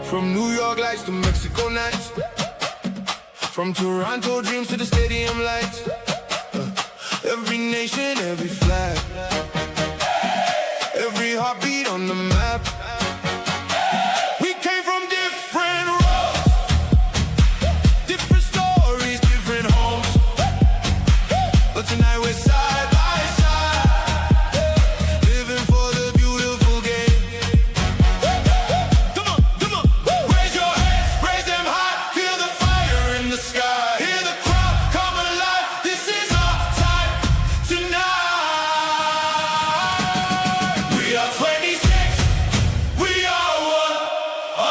From New York lights to Mexico nights, from Toronto dreams to the stadium lights. Every nation, every flag, every heartbeat on the map. We came from different roads, different stories, different homes, but tonight we're side by side, living for the beautiful game. Come on, come on, raise your hands, raise them high, feel the fire in the sky, hear the crowd come alive. This is our time tonight. We are 26, we are one,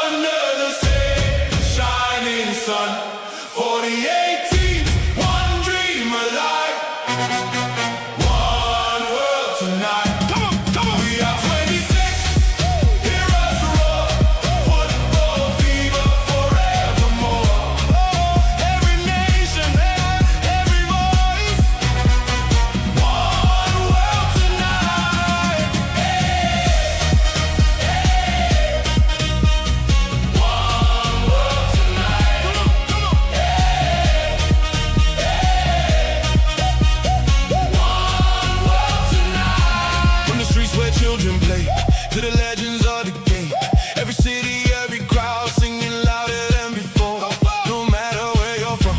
under the same shining sun. 48 teams, one dream alive, one world tonight. Come on, come on. We are 26, hear us roar, football fever forevermore. Every nation, every voice, one world tonight. One world tonight. Come on, come on. One world tonight. From the streets where children play to the legends of the game, every city, every crowd singing louder than before. No matter where you're from,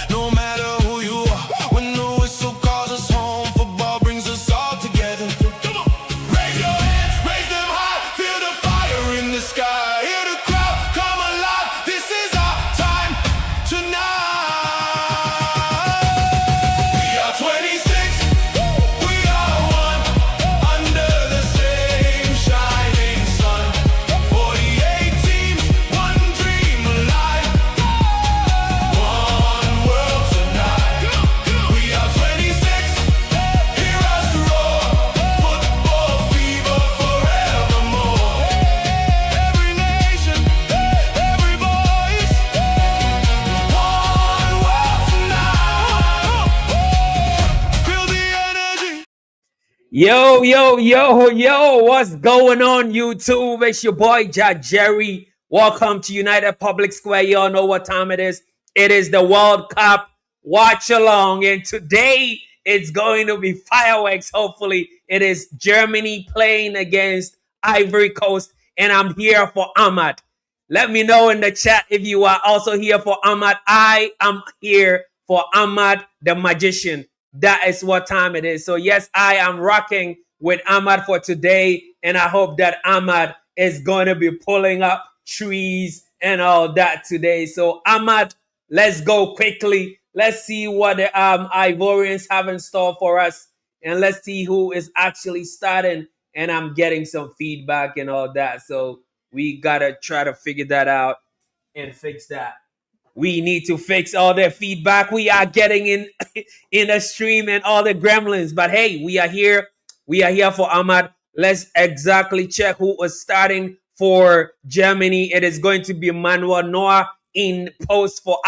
no matter who you are, when the whistle calls us home, football brings us all together. Come on, raise your hands, raise them high, feel the fire in the sky, hear the crowd come alive. This is our time tonight. We are 26, we are one, under the same shining sun. 48 teams, one dream alive, one world tonight. We are 26, hear us roar, football fever forevermore. Every nation, every voice, one world tonight. Feel the energy. Yo, yo, yo, yo, what's going on, YouTube? It's your boy, JAH-jERRY. Welcome to United Public Square. Y'all know what time it is. It is the World Cup watch along, and today it's going to be fireworks. Hopefully, it is Germany playing against Ivory Coast, and I'm here for Ahmad. Let me know in the chat if you are also here for Ahmad. I am here for Ahmad the magician. That is what time it is. So yes, I am rocking with Ahmad for today, and I hope that Ahmad is going to be pulling up trees and all that today. So Ahmad, let's go quickly. Let's see what the Ivorians have in store for us, and let's see who is actually starting. And I'm getting some feedback and all that, so we gotta try to figure that out and fix that. We need to fix all the feedback we are getting in the stream and all the gremlins. But hey, we are here. We are here for Ahmad. Let's exactly check who is starting for Germany. It is going to be Manuel Neuer in post for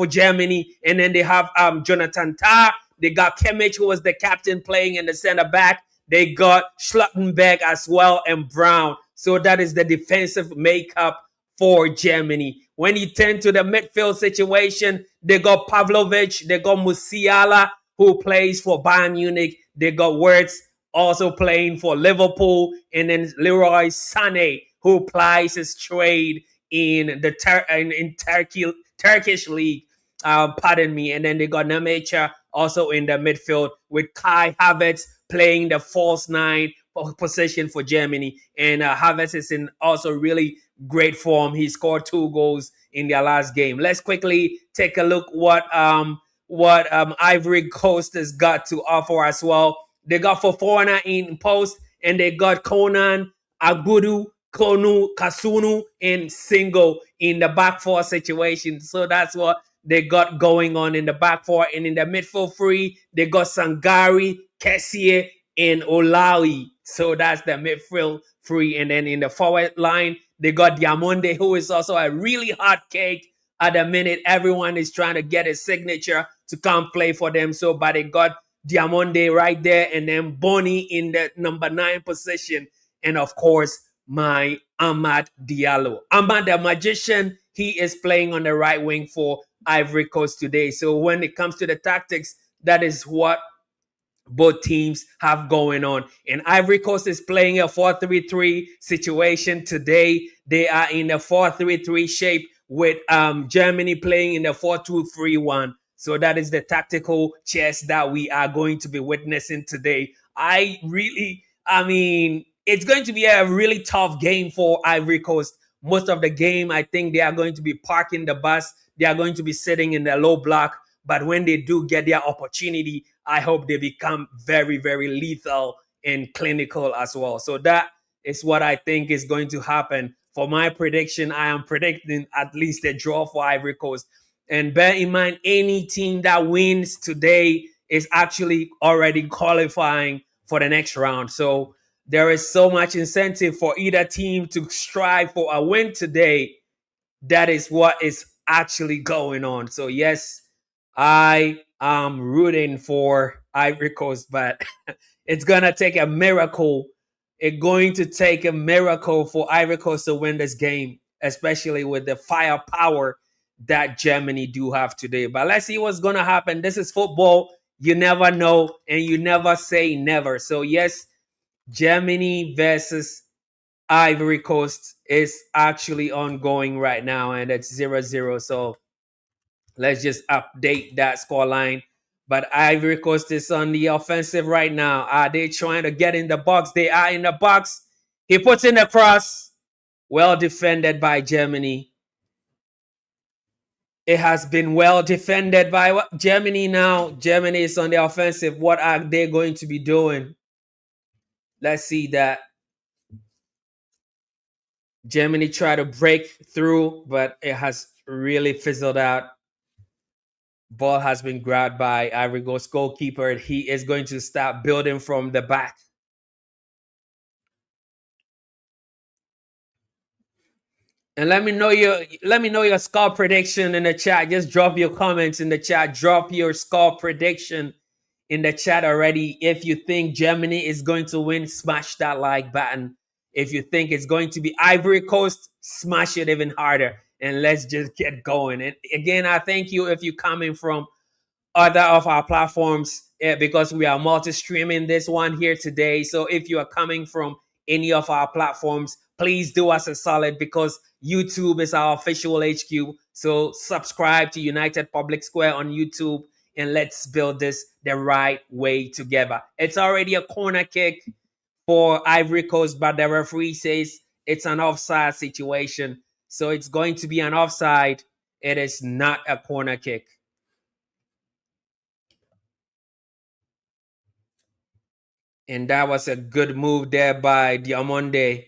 Germany, and then they have Jonathan Tah. They got Kimmich, who was the captain, playing in the center back. They got Schlottenberg as well and Brown. So that is the defensive makeup for Germany. When you turn to the midfield situation, they got Pavlovic, they got Musiala, who plays for Bayern Munich. They got Wirtz, also playing for Liverpool, and then Leroy Sané, who plies his trade in the Turkish league. Pardon me. And then they got Nemecha also in the midfield with Kai Havertz playing the false nine position for Germany. And Havertz is in also really great form. He scored 2 goals in their last game. Let's quickly take a look what Ivory Coast has got to offer as well. They got Fofana in post, and they got Conan, Agudu, Konu, Kasunu, and Singo in the back four situation. So that's what they got going on in the back four. And in the midfield three, they got Sangari, Kessie, and Olawi. So that's the midfield three. And then in the forward line, they got Diamonde, who is also a really hot cake at the minute. Everyone is trying to get a signature to come play for them. So, but they got Diamonde right there, and then Bonnie in the number 9 position. And of course, my Ahmad Diallo. Ahmad the magician, he is playing on the right wing for Ivory Coast today. So when it comes to the tactics, that is what both teams have going on. And Ivory Coast is playing a 4-3-3 situation today. They are in a 4-3-3 shape with Germany playing in the 4-2-3-1. So that is the tactical chess that we are going to be witnessing today. I mean, it's going to be a really tough game for Ivory Coast. Most of the game, I think they are going to be parking the bus. They are going to be sitting in the low block. But when they do get their opportunity, I hope they become very, very lethal and clinical as well. So that is what I think is going to happen. For my prediction, I am predicting at least a draw for Ivory Coast. And bear in mind, any team that wins today is actually already qualifying for the next round. So there is so much incentive for either team to strive for a win today. That is what is actually going on. So yes, I am rooting for Ivory Coast, but it's gonna take a miracle. It's going to take a miracle for Ivory Coast to win this game, especially with the firepower that Germany do have today. But let's see what's gonna happen. This is football. You never know, and you never say never. So yes, Germany versus Ivory Coast is actually ongoing right now, and it's 0-0. So let's just update that scoreline. But Ivory Coast is on the offensive right now. Are they trying to get in the box? They are in the box. He puts in the cross. Well defended by Germany. It has been well defended by Germany now. Germany is on the offensive. What are they going to be doing? Let's see that. Germany tried to break through, but it has really fizzled out. Ball has been grabbed by Ivory Coast goalkeeper. He is going to start building from the back. And let me know your score prediction in the chat. Just drop your comments in the chat. Drop your score prediction in the chat already. If you think Germany is going to win, smash that like button. If you think it's going to be Ivory Coast, smash it even harder. And let's just get going. And again, I thank you if you're coming from other of our platforms because we are multi-streaming this one here today. So if you are coming from any of our platforms, please do us a solid because YouTube is our official HQ. So subscribe to United Public Square on YouTube and let's build this the right way together. It's already a corner kick for Ivory Coast, but the referee says it's an offside situation. So it's going to be an offside. It is not a corner kick. And that was a good move there by Diamonde.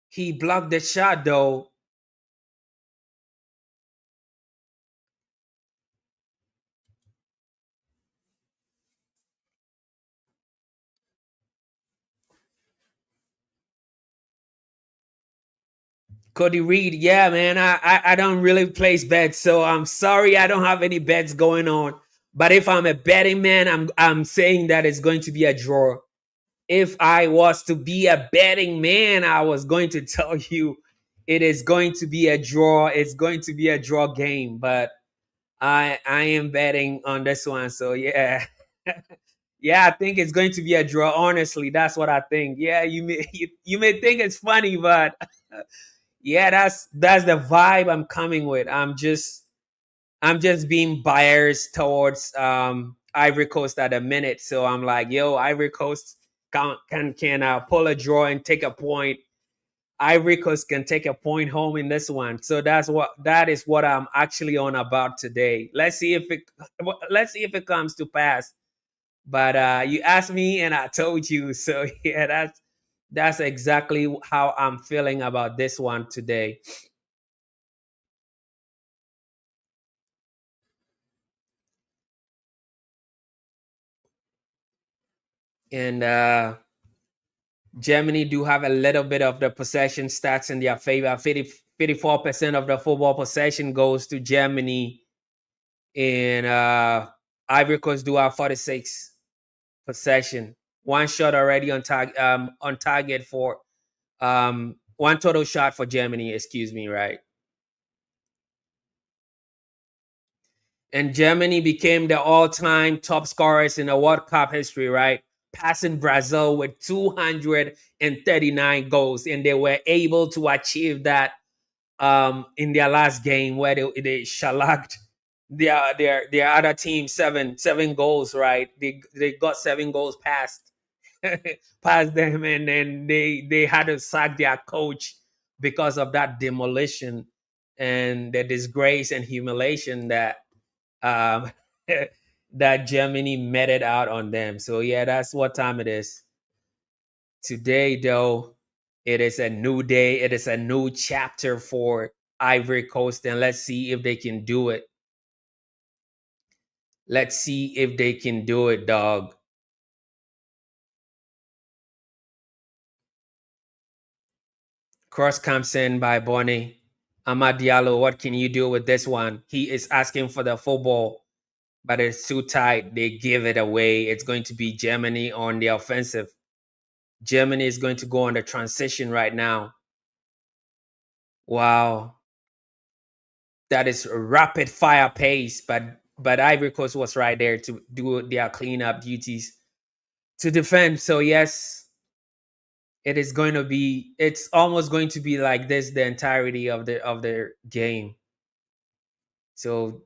He blocked the shot though. Cody Reed, yeah, man. I don't really place bets, so I'm sorry I don't have any bets going on. But if I'm a betting man, I'm saying that it's going to be a draw. If I was to be a betting man, I was going to tell you it is going to be a draw. It's going to be a draw game, but I am betting on this one. So yeah. Yeah, I think it's going to be a draw. Honestly, that's what I think. Yeah, you may think it's funny, but yeah, that's the vibe I'm coming with. I'm just being biased towards Ivory Coast at a minute. So I'm like, yo, Ivory Coast can pull a draw and take a point. Ivory Coast can take a point home in this one. So that is what I'm actually on about today. Let's see if it comes to pass. But you asked me and I told you. So yeah, that's exactly how I'm feeling about this one today. And Germany do have a little bit of the possession stats in their favor. 54% of the football possession goes to Germany. And Ivory Coast do have 46 possession. One shot already on target for One total shot for Germany, excuse me, right? And Germany became the all-time top scorers in the World Cup history, right? Passing Brazil with 239 goals, and they were able to achieve that in their last game where they shellacked their other team seven goals, right? They got 7 goals past them, and then they had to sack their coach because of that demolition and the disgrace and humiliation that um, that Germany meted out on them. So yeah, that's what time it is. Today, though, it is a new day. It is a new chapter for Ivory Coast, and let's see if they can do it. Let's see if they can do it, dog. Cross comes in by Bonnie. Amad Diallo, what can you do with this one? He is asking for the football, but it's too tight. They give it away. It's going to be Germany on the offensive. Germany is going to go on the transition right now. Wow. That is a rapid fire pace, but Ivory Coast was right there to do their cleanup duties to defend. So yes, it is going to be. It's almost going to be like this the entirety of the game. So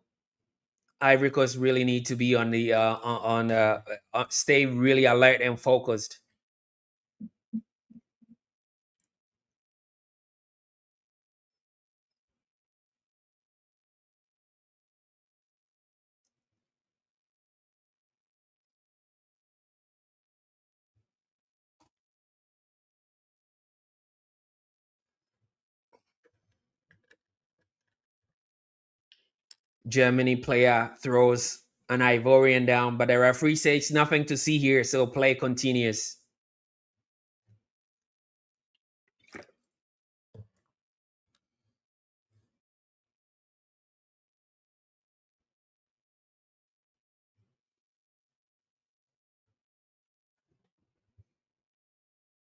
Ivory Coast really need to be on the stay really alert and focused. Germany player throws an Ivorian down, but the referee says nothing to see here, so play continues.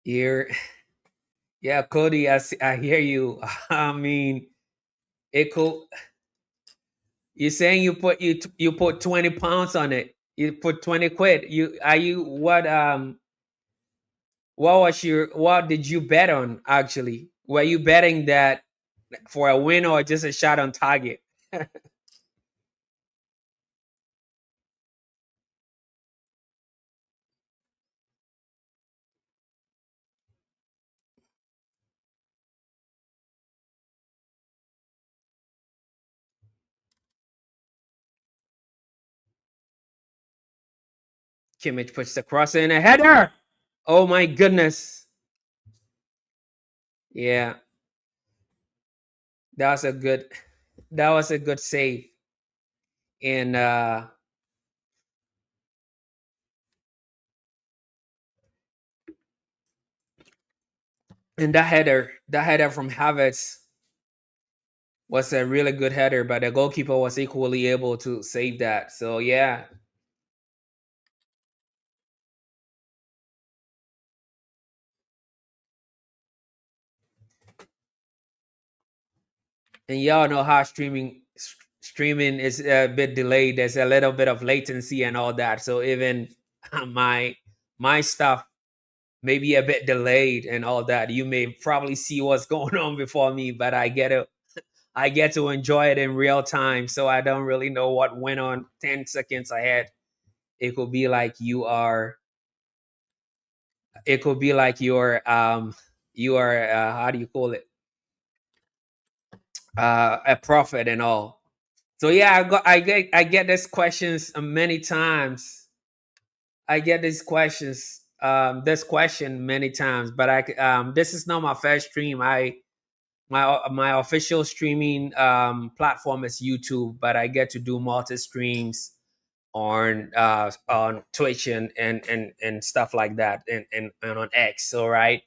Here, yeah, Cody, I hear you. I mean, it could. You're saying you put 20 pounds on it. You put 20 quid. What did you bet on actually? Were you betting that for a win or just a shot on target? Kimmich puts the cross in a header. Oh my goodness. Yeah, that was a good that was a good save. And that header from Havertz was a really good header, but the goalkeeper was equally able to save that. So yeah, and y'all know how streaming is a bit delayed. There's a little bit of latency and all that. So even my my stuff may be a bit delayed and all that. You may probably see what's going on before me, but I get to enjoy it in real time. So I don't really know what went on 10 seconds ahead. It could be like you are it could be like you are how do you call it, a prophet and all. So yeah, I get these questions many times. I get these questions this question many times, but this is not my first stream. My official streaming platform is YouTube, but I get to do multi streams on Twitch and stuff like that, and on X. So right,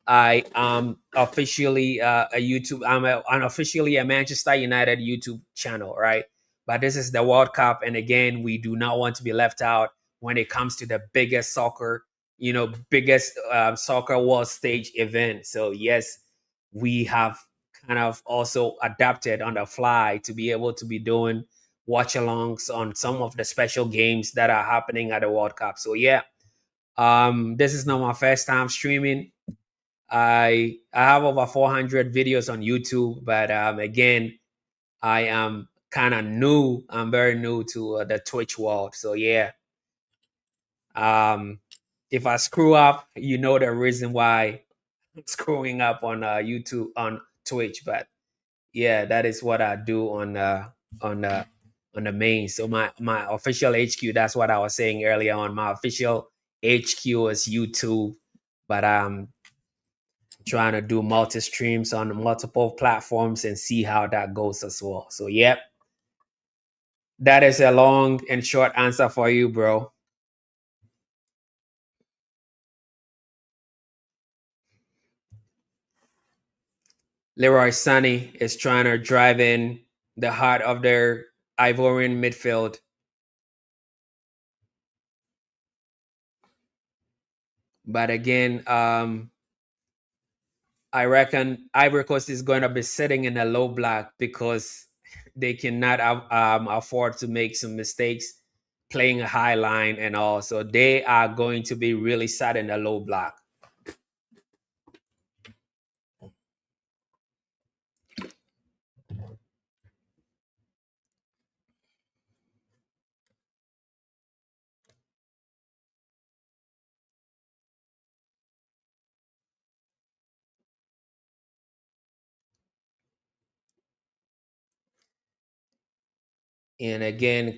I am officially a YouTube. Unofficially a Manchester United YouTube channel, right? But this is the World Cup, and again, we do not want to be left out when it comes to the biggest soccer biggest soccer world stage event. So yes, we have kind of also adapted on the fly to be able to be doing watch alongs on some of the special games that are happening at the World Cup. So yeah, this is not my first time streaming. I have over 400 videos on YouTube, but again, I am kind of new. I'm very new to the Twitch world. So yeah, um, if I screw up, you know the reason why I'm screwing up on YouTube on Twitch. But yeah, that is what I do on the on the main. So my official HQ. That's what I was saying earlier on. My official HQ is YouTube, but I'm trying to do multi streams on multiple platforms and see how that goes as well. So yep, that is a long and short answer for you, bro. Leroy Sané is trying to drive in the heart of their Ivorian midfield. But again, I reckon Ivory Coast is going to be sitting in a low block because they cannot afford to make some mistakes playing a high line and all. So they are going to be really sat in a low block. And again,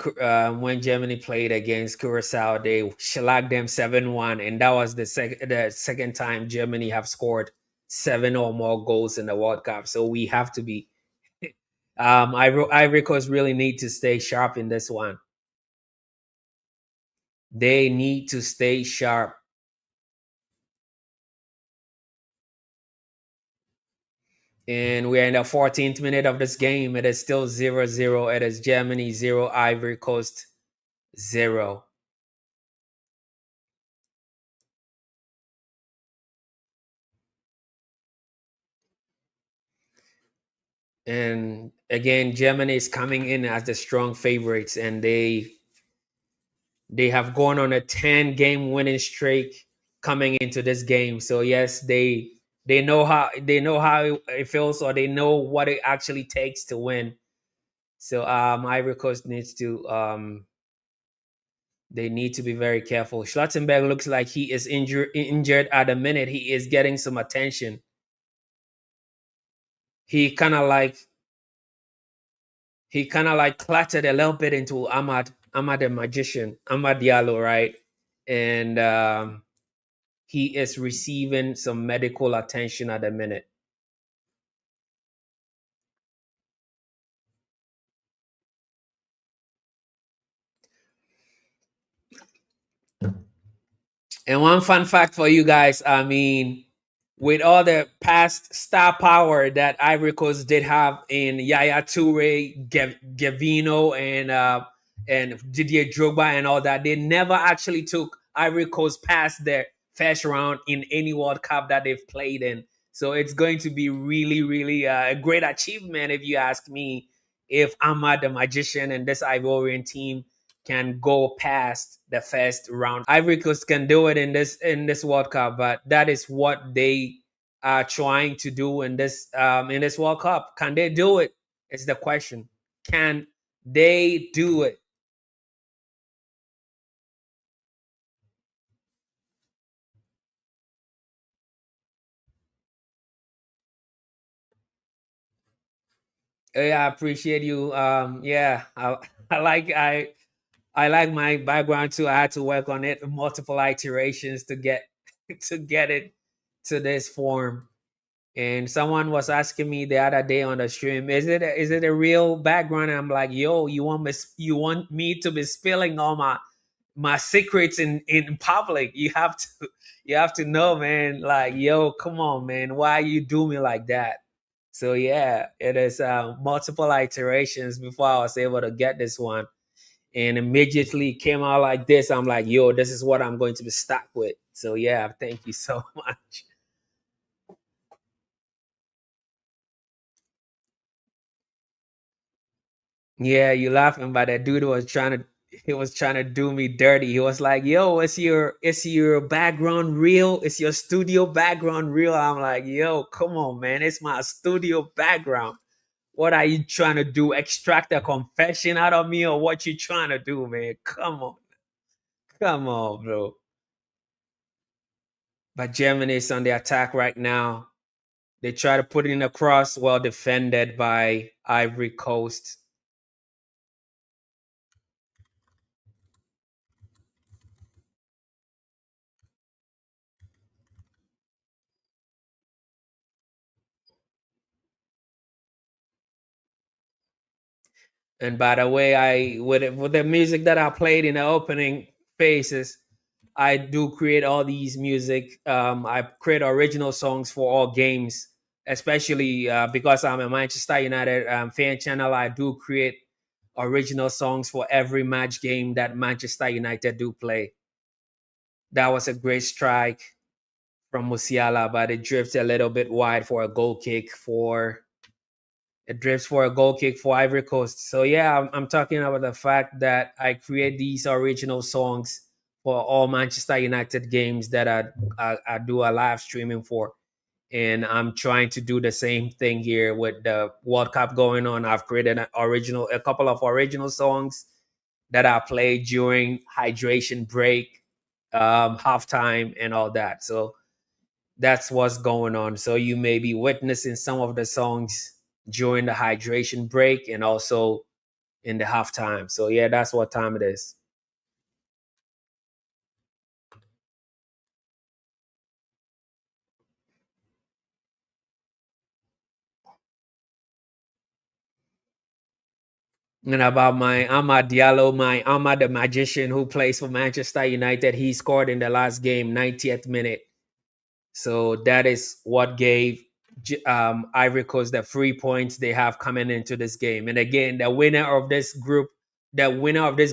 when Germany played against Curacao, they shellacked them 7-1, and that was the second time Germany have scored 7 or more goals in the World Cup. So we have to be. Ivory Coast really need to stay sharp in this one. They need to stay sharp. And we're in the 14th minute of this game. It is still 0-0. It is Germany 0, Ivory Coast 0. And again, Germany is coming in as the strong favorites, and they have gone on a 10-game winning streak coming into this game. So yes, they know how it feels, or they know what it actually takes to win. So Ivory Coast needs to they need to be very careful. Schlottenberg looks like he is injured at the minute. He is getting some attention. He kind of like clattered a little bit into Ahmad the magician, Ahmad Diallo, right? And he is receiving some medical attention at the minute. And one fun fact for you guys, I mean, with all the past star power that Ivory Coast did have in Yaya Toure, Gavino, and Didier Drogba and all that, they never actually took Ivory Coast past their first round in any World Cup that they've played in. So it's going to be really, really a great achievement, if you ask me, if Ahmad the Magician and this Ivorian team can go past the first round. Ivory Coast can do it in this World Cup, but that is what they are trying to do in this World Cup. Can they do it? Is the question. Can they do it? Yeah, I appreciate you. Yeah, I like I like my background too. I had to work on it multiple iterations to get to get it to this form. And someone was asking me the other day on the stream, is it a real background? And I'm like, yo, you want me to be spilling all my secrets in public? You have to know, man. Like, yo, come on, man. Why you do me like that? So yeah, it is multiple iterations before I was able to get this one, and immediately came out like this. I'm like, yo, this is what I'm going to be stuck with. So yeah, thank you so much. Yeah, you laughing, but that dude was trying to he was trying to do me dirty. He was like, "Yo, is your background real? Is your studio background real?" I'm like, "Yo, come on, man. It's my studio background. What are you trying to do? Extract a confession out of me or what you trying to do, man? Come on. Come on, bro." But Germany is on the attack right now. They try to put it in a cross, well defended by Ivory Coast. And by the way, I with the music that I played in the opening phases, I do create all these music. I create original songs for all games, especially because I'm a Manchester United fan channel. I do create original songs for every match game that Manchester United do play. That was a great strike from Musiala, but it drifts a little bit wide for a goal kick for it drifts for a goal kick for Ivory Coast. So yeah, I'm talking about the fact that I create these original songs for all Manchester United games that I do a live streaming for, and I'm trying to do the same thing here with the World Cup going on. I've created a couple of original songs that I played during hydration break, halftime, and all that. So that's what's going on. So you may be witnessing some of the songs during the hydration break and also in the halftime. So yeah, that's what time it is. And about my Amad Diallo, my Amad the magician who plays for Manchester United, he scored in the last game, 90th minute. So that is what gave Ivory Coast the 3 points they have coming into this game. And again, the winner of this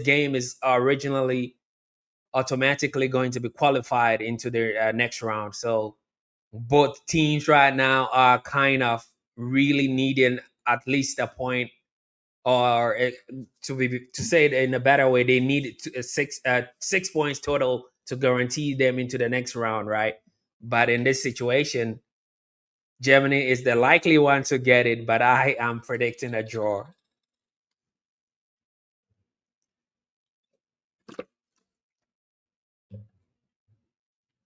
game is originally automatically going to be qualified into the next round. So both teams right now are kind of really needing at least a point, or to say it in a better way, they need 6 points total to guarantee them into the next round, right? But in this situation, Germany is the likely one to get it, but I am predicting a draw.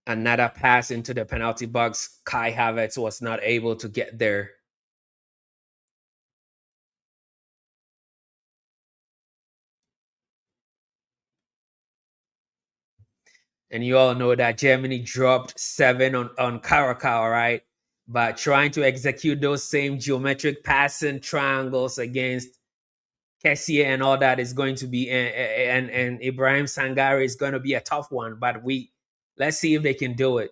Another pass into the penalty box. Kai Havertz was not able to get there. And you all know that Germany dropped 7 on Karakar, right? But trying to execute those same geometric passing triangles against Kessie and all that is going to be, and Ibrahim Sangare is going to be a tough one. But let's see if they can do it.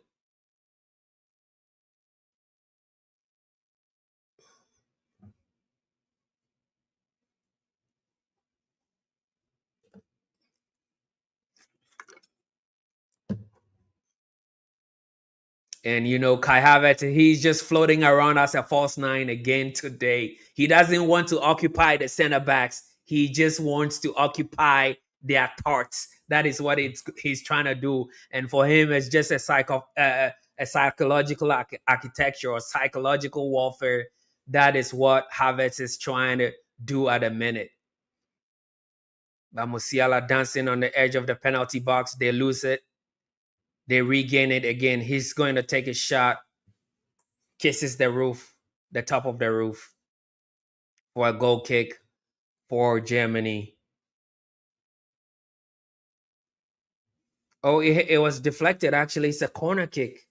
And Kai Havertz, he's just floating around as a false nine again today. He doesn't want to occupy the center backs. He just wants to occupy their thoughts. That is what he's trying to do. And for him, it's just a psychological architecture or psychological warfare. That is what Havertz is trying to do at a minute. But Musiala dancing on the edge of the penalty box. They lose it. They regain it again. He's going to take a shot, kisses the roof, the top of the roof for a goal kick for Germany. Oh, it was deflected. Actually, it's a corner kick.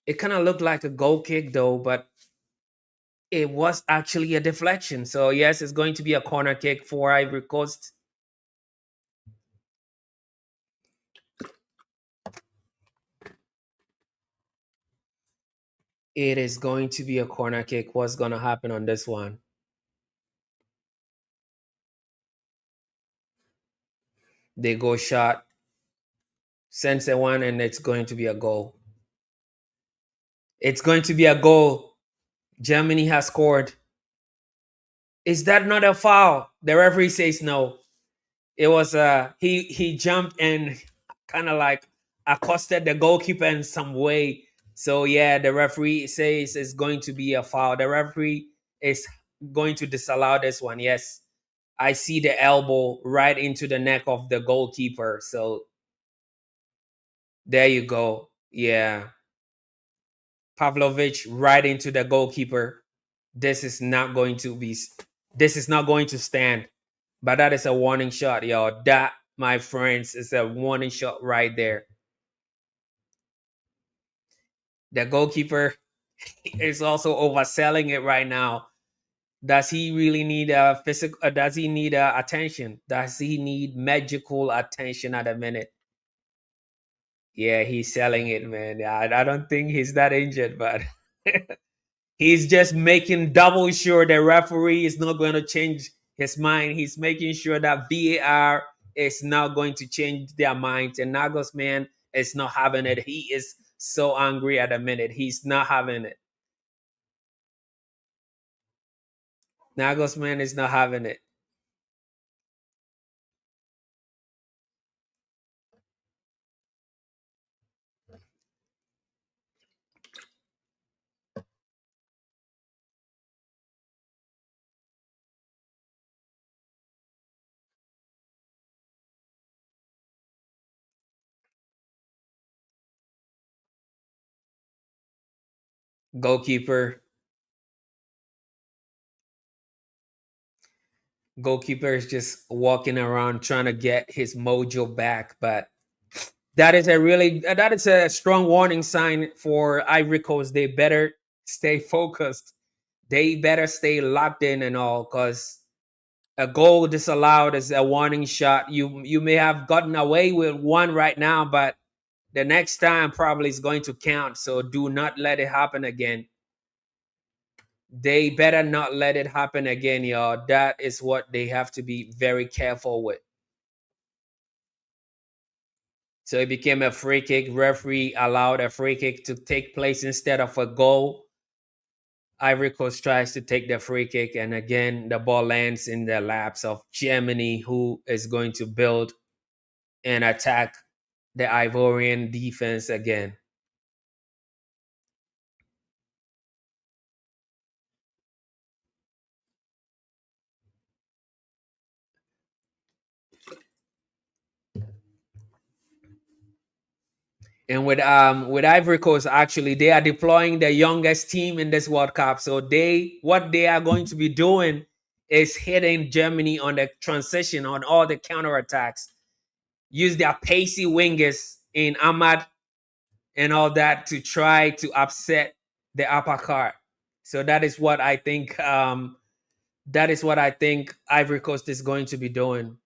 It kind of looked like a goal kick though, but it was actually a deflection. So yes, it's going to be a corner kick for Ivory Coast. It is going to be a corner kick. What's going to happen on this one? They go shot. sends a one, and it's going to be a goal. It's going to be a goal. Germany has scored. Is that not a foul? The referee says no. It was he jumped and kind of like accosted the goalkeeper in some way. So yeah, the referee says it's going to be a foul. The referee is going to disallow this one. Yes. I see the elbow right into the neck of the goalkeeper. So there you go. Yeah. Pavlovich right into the goalkeeper. This is not going to be this is not going to stand. But that is a warning shot, y'all. That, my friends, is a warning shot right there. The goalkeeper is also overselling it right now. Does he really need a physical? Does he need attention? Does he need magical attention at a minute? Yeah, he's selling it, man. I don't think he's that injured, but he's just making double sure the referee is not going to change his mind. He's making sure that VAR is not going to change their minds. And Nagelsmann is not having it. He is so angry at the minute. He's not having it. Nagelsmann is not having it. Goalkeeper is just walking around trying to get his mojo back, but that is a strong warning sign for Ivory Coast. They better stay focused. They better stay locked in and all, because a goal disallowed is a warning shot. You may have gotten away with one right now, but the next time probably is going to count. So do not let it happen again. They better not let it happen again, y'all. That is what they have to be very careful with. So it became a free kick. Referee allowed a free kick to take place instead of a goal. Ivory Coast tries to take the free kick, and again, the ball lands in the laps of Germany, who is going to build and attack the Ivorian defense again. And with Ivory Coast, actually, they are deploying the youngest team in this World Cup. So what they are going to be doing is hitting Germany on the transition, on all the counterattacks. Use their pacey wingers in Ahmad and all that to try to upset the uppercut. So that is what I think. Ivory Coast is going to be doing.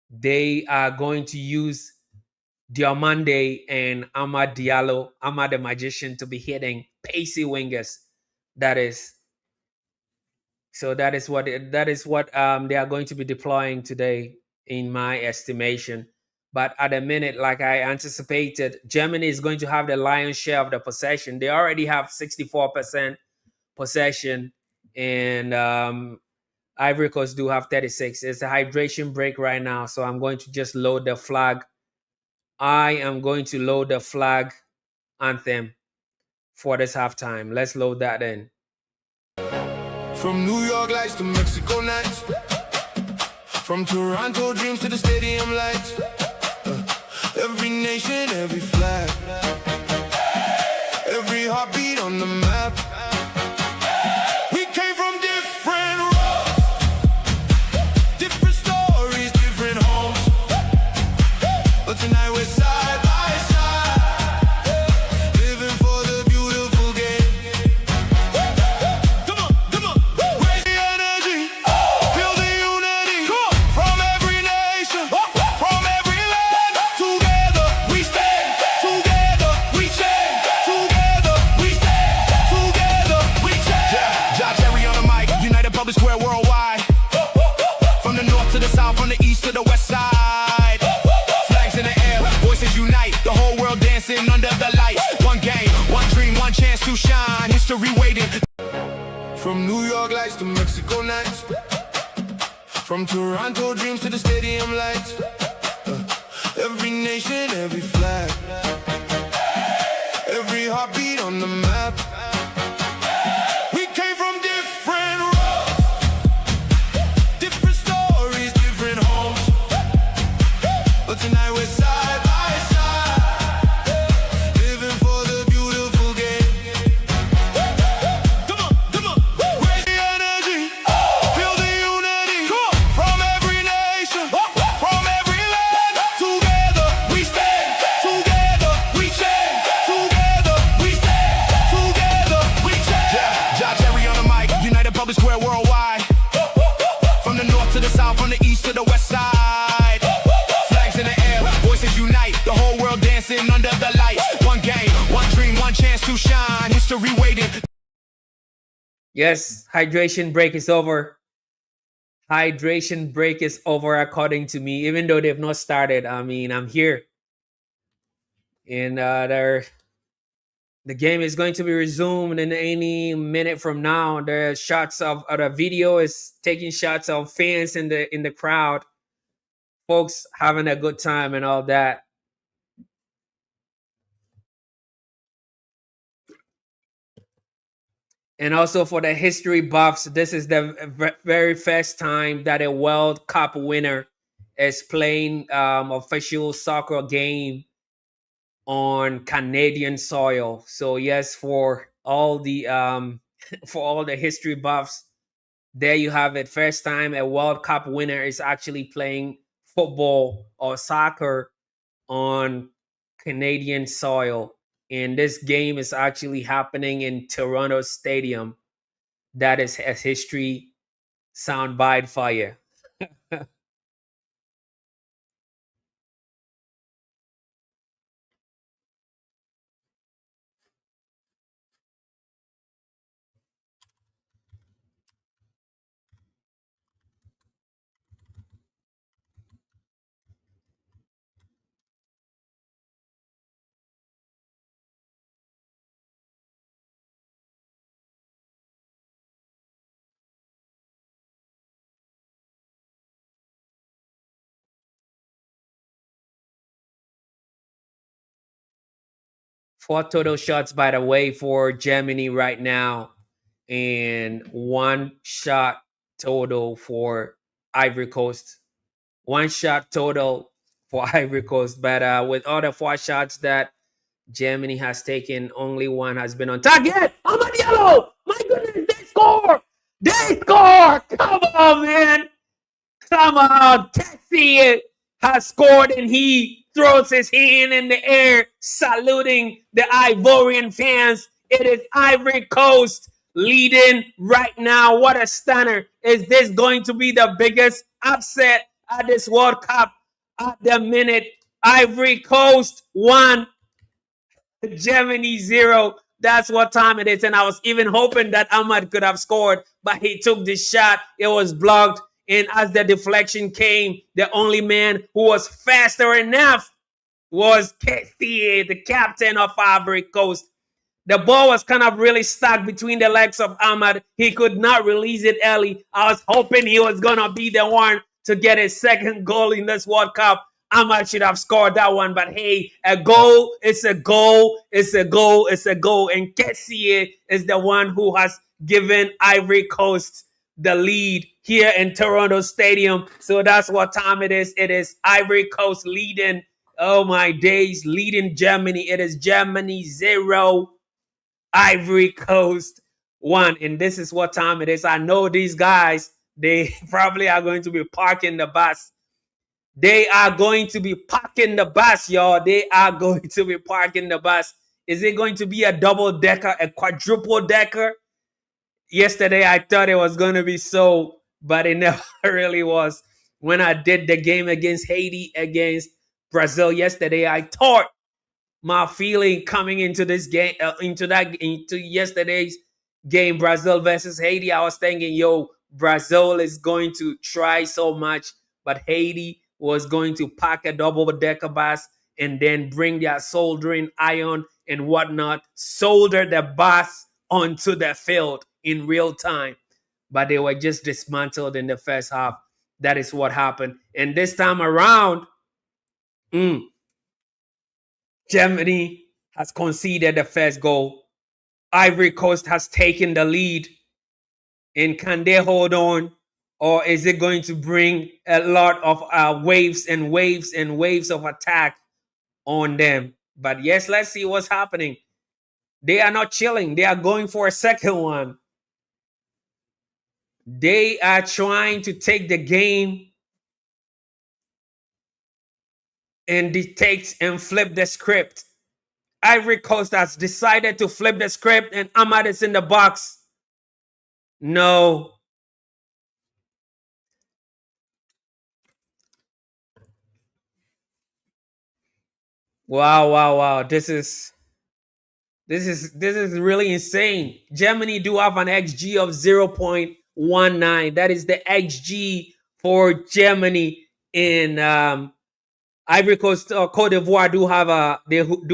They are going to use Diomande and Amad Diallo, Amad the Magician, to be hitting pacey wingers. That is what they are going to be deploying today, in my estimation. But at the minute, like I anticipated, Germany is going to have the lion's share of the possession. They already have 64% possession, and Ivory Coast do have 36. It's a hydration break right now, so I'm going to just load the flag. I am going to load the flag anthem for this halftime. Let's load that in. From New York lights to Mexico nights, from Toronto dreams to the stadium lights, every nation, every flag, every heartbeat on the map. We came from different roads, different stories, different homes, but tonight we're side by side, living for the beautiful game. Come on, raise the energy, feel the unity, from every nation, from every land. Together we stand, together we stand, together we stand, together. history waiting. From New York lights to Mexico nights, from Toronto dreams to the stadium lights. Every nation, every flag, every heartbeat on the map. We came from different roads, different stories, different homes, but tonight we're side by side, living for the beautiful game. Come on, come on, raise the energy, feel the unity from every nation, from every land. Together we stand, together we change, together we stand, together we change. JAH-jERRY on the mic, United Public Square worldwide, from the north to the south, from the east to the west side. Flags in the air, voices unite, the whole world dancing under the lights. One game, one dream, one chance to shine. History waiting. Yes, hydration break is over. Hydration break is over, according to me, even though they've not started. I mean, I'm here. And the game is going to be resumed in any minute from now. The shots of the video is taking shots of fans in the crowd, folks having a good time and all that. And also for the history buffs, this is the very first time that a World Cup winner is playing official soccer game on Canadian soil. So yes, for all the for all the history buffs, there you have it. First time a World Cup winner is actually playing football or soccer on Canadian soil. And this game is actually happening in Toronto Stadium. That is a history soundbite for you. Four total shots, by the way, for Germany right now, and one shot total for Ivory Coast. One shot total for Ivory Coast, but with all the four shots that Germany has taken, only one has been on target. I'm on yellow. My goodness, they score! They score! Come on, man! Come on, Kessie has scored and he throws his hand in the air, saluting the Ivorian fans. It is Ivory Coast leading right now. What a stunner. Is this going to be the biggest upset at this World Cup at the minute? Ivory Coast 1, Germany 0. That's what time it is. And I was even hoping that Ahmad could have scored, but he took the shot. It was blocked. And as the deflection came, the only man who was faster enough was Kessie, the captain of Ivory Coast. The ball was kind of really stuck between the legs of Ahmad. He could not release it early. I was hoping he was going to be the one to get his second goal in this World Cup. Ahmad should have scored that one, but hey, a goal, it's a goal, it's a goal, it's a goal. And Kessie is the one who has given Ivory Coast the lead here in Toronto Stadium. So that's what time it is. It is Ivory Coast leading. Oh my days, leading Germany. It is Germany 0, Ivory Coast 1. And this is what time it is. I know these guys, they probably are going to be parking the bus. They are going to be parking the bus, y'all. They are going to be parking the bus. Is it going to be a double decker, a quadruple decker? Yesterday, I thought it was going to be so, but it never really was. When I did the game against Haiti, against Brazil yesterday, I thought my feeling coming into this game, into yesterday's game, Brazil versus Haiti, I was thinking, yo, Brazil is going to try so much, but Haiti was going to pack a double-decker bus and then bring their soldering iron and whatnot, solder the bus onto the field in real time, but they were just dismantled in the first half. That is what happened. And this time around, Germany has conceded the first goal. Ivory Coast has taken the lead. And can they hold on? Or is it going to bring a lot of waves and waves and waves of attack on them? But yes, let's see what's happening. They are not chilling. They are going for a second one. They are trying to take the game and dictate and flip the script. Ivory Coast has decided to flip the script, and Ahmad is in the box. No. Wow, wow, wow. This is really insane. Germany do have an XG of 0.19. That is the XG for Germany. In Ivory Coast, Cote d'Ivoire do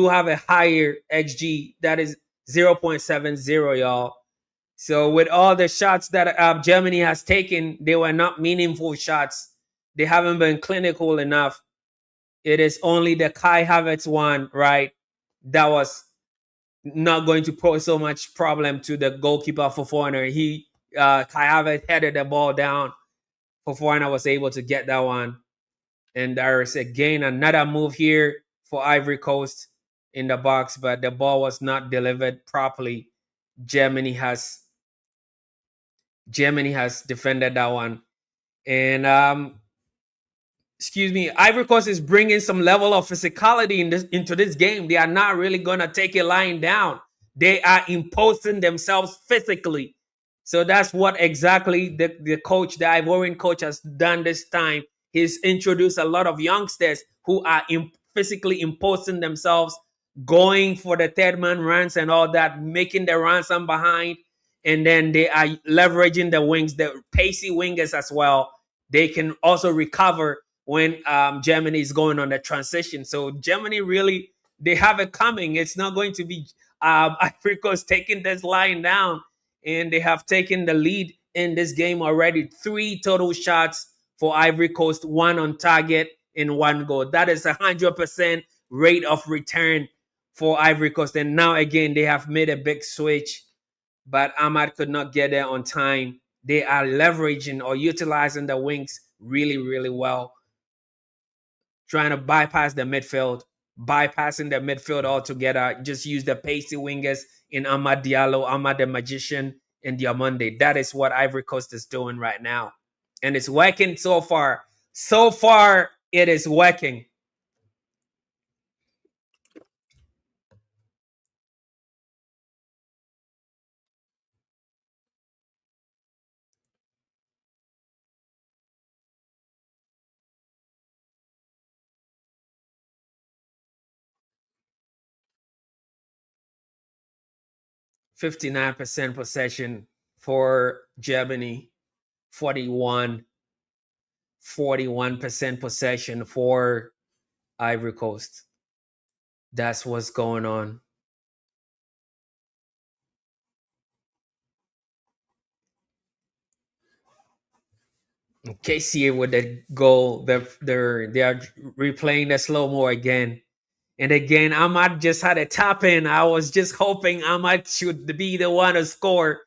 have a higher XG. That is 0.70, y'all. So with all the shots that Germany has taken, they were not meaningful shots. They haven't been clinical enough. It is only the Kai Havertz one, right? That was not going to pose so much problem to the goalkeeper for Foreigner. Kai Havertz headed the ball down. For Foreigner was able to get that one. And there is again another move here for Ivory Coast in the box, but the ball was not delivered properly. Germany has defended that one. And Ivory Coast is bringing some level of physicality into this game. They are not really going to take it lying down. They are imposing themselves physically. So that's what exactly the coach, the Ivorian coach, has done this time. He's introduced a lot of youngsters who are physically imposing themselves, going for the third man runs and all that, making the runs on behind. And then they are leveraging the wings, the pacey wingers as well. They can also recover when Germany is going on the transition. So Germany really, they have it coming. It's not going to be Ivory Coast taking this line down. And they have taken the lead in this game already. 3 total shots for Ivory Coast, 1 on target and 1 goal. That is 100% rate of return for Ivory Coast. And now again, they have made a big switch, but Ahmad could not get there on time. They are leveraging or utilizing the wings really, really well, trying to bypass the midfield, bypassing the midfield altogether. Just use the pacey wingers in Ahmad Diallo, Ahmad the Magician, and Diamande. That is what Ivory Coast is doing right now. And it's working so far. So far, it is working. %59 possession for Germany, 41% possession for Ivory Coast. That's what's going on. KCA with the goal. They are replaying the slow-mo again. And again, Ahmad just had a tap in. I was just hoping Ahmad should be the one to score.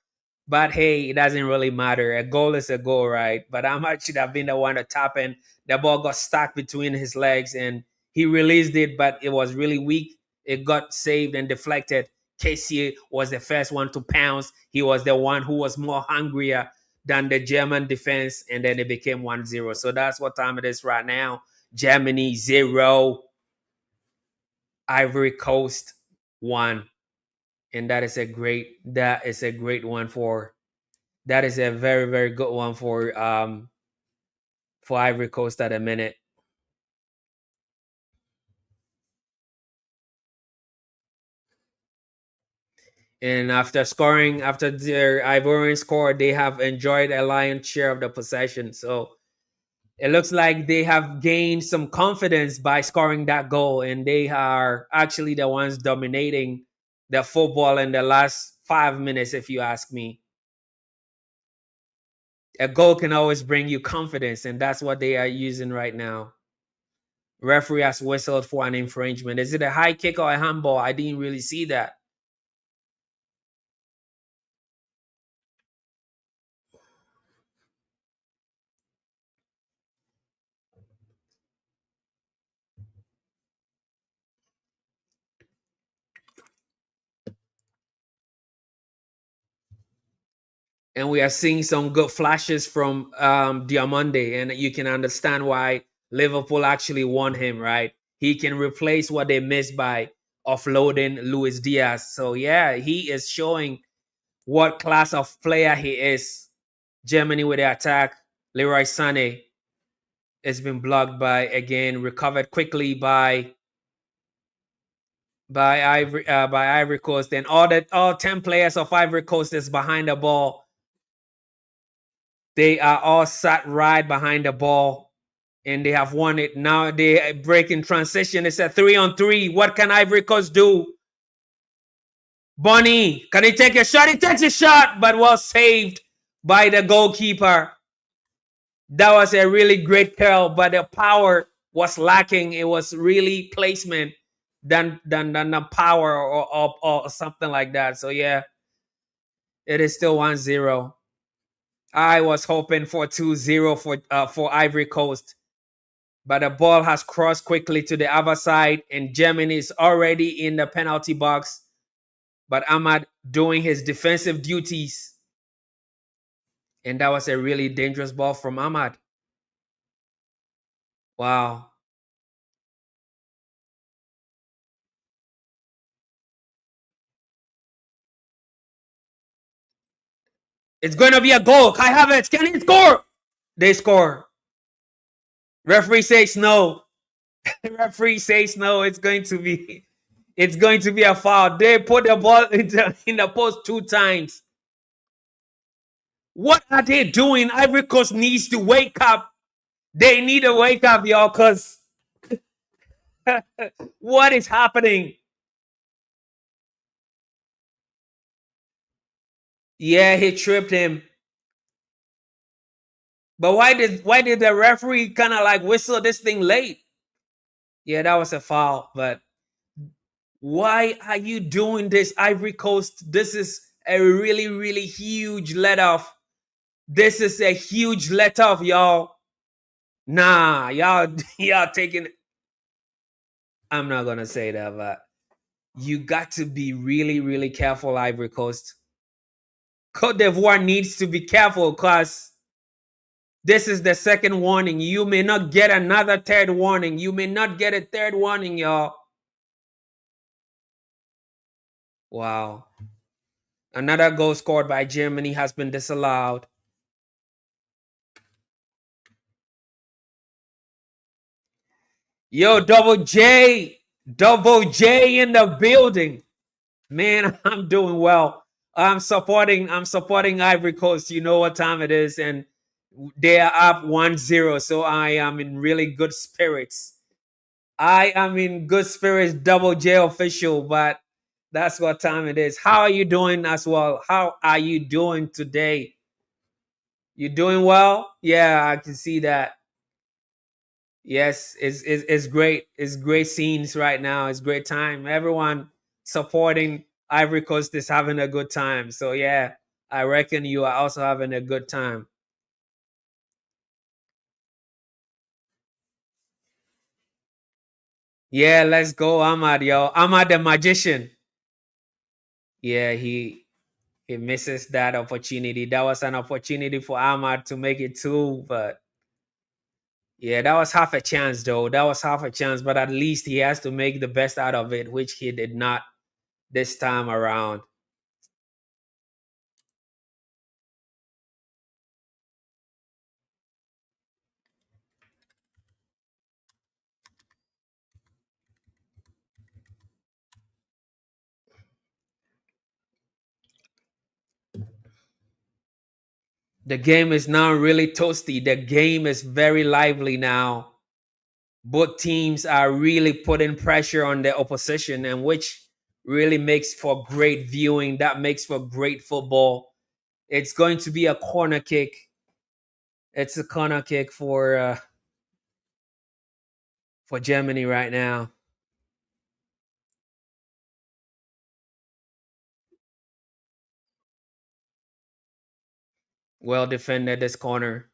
But hey, it doesn't really matter. A goal is a goal, right? But Ahmad should have been the one to tap in. The ball got stuck between his legs and he released it, but it was really weak. It got saved and deflected. KCA was the first one to pounce. He was the one who was more hungrier than the German defense, and then it became 1-0. So that's what time it is right now. Germany 0, Ivory Coast 1. And that is a great one for, that is a very, very good one for Ivory Coast at a minute. And after their Ivorian score, they have enjoyed a lion's share of the possession. So it looks like they have gained some confidence by scoring that goal, and they are actually the ones dominating the football in the last 5 minutes, if you ask me. A goal can always bring you confidence, and that's what they are using right now. Referee has whistled for an infringement. Is it a high kick or a handball? I didn't really see that. And we are seeing some good flashes from Diamande, and you can understand why Liverpool actually won him, right? He can replace what they missed by offloading Luis Diaz. So yeah, he is showing what class of player he is. Germany with the attack. Leroy Sané has been blocked by, recovered quickly by Ivory Coast. And all 10 players of Ivory Coast is behind the ball. They are all sat right behind the ball, and they have won it. Now they break in transition. It's a 3-on-3. What can Ivory Coast do? Bonnie, can he take a shot? He takes a shot, but was saved by the goalkeeper. That was a really great curl, but the power was lacking. It was really placement than the power or something like that. So yeah, it is still 1-0. I was hoping for 2-0 for Ivory Coast, but the ball has crossed quickly to the other side, and Germany is already in the penalty box. But Ahmad doing his defensive duties, and that was a really dangerous ball from Ahmad. Wow. It's going to be a goal. Kai Havertz, can he score? They score. Referee says no. Referee says no. It's going to be a foul. They put the ball in the post 2 times. What are they doing? Ivory Coast needs to wake up. They need to wake up, y'all, because what is happening? Yeah, he tripped him. But why did the referee kind of like whistle this thing late? Yeah, that was a foul. But why are you doing this, Ivory Coast? This is a really, really huge let off. This is a huge let off, y'all. Nah, y'all taking. I'm not gonna say that, but you got to be really, really careful, Ivory Coast. Cote d'Ivoire needs to be careful because this is the second warning. You may not get another third warning. You may not get a third warning, y'all. Wow. Another goal scored by Germany has been disallowed. Yo, Double J in the building. Man, I'm doing well. I'm supporting Ivory Coast. You know what time it is, and they are up 1-0. So I am in really good spirits. I am in good spirits, Double J official, but that's what time it is. How are you doing as well? How are you doing today? You doing well? Yeah, I can see that. Yes, it's great. It's great scenes right now. It's great time. Everyone supporting Ivory Coast is having a good time. So yeah, I reckon you are also having a good time. Yeah, let's go, Ahmad, yo. Ahmad the magician. Yeah, he misses that opportunity. That was an opportunity for Ahmad to make it 2, but yeah, that was half a chance though. That was half a chance, but at least he has to make the best out of it, which he did not this time around. The game is now really toasty. The game is very lively now. Both teams are really putting pressure on the opposition, and which really makes for great viewing. That makes for great football. It's going to be a corner kick. It's a corner kick for Germany right now. Well defended this corner.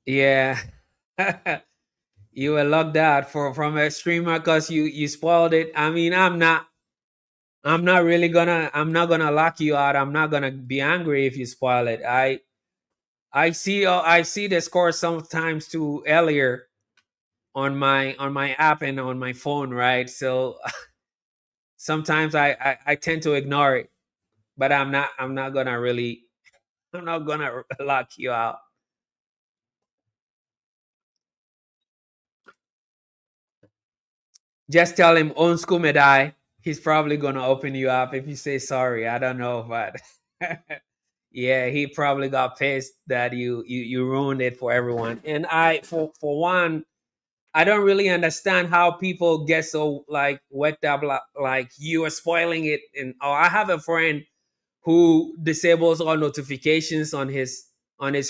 Yeah. You were locked out from a streamer because you spoiled it. I mean, I'm not gonna lock you out. I'm not gonna be angry if you spoil it. I see the score sometimes too earlier on my app and on my phone, right? So sometimes I tend to ignore it, but I'm not gonna really I'm not gonna lock you out. Just tell him on school medai. He's probably gonna open you up if you say sorry. I don't know, but yeah, he probably got pissed that you ruined it for everyone. And I for one, I don't really understand how people get so like wet up like you are spoiling it. And oh, I have a friend who disables all notifications on his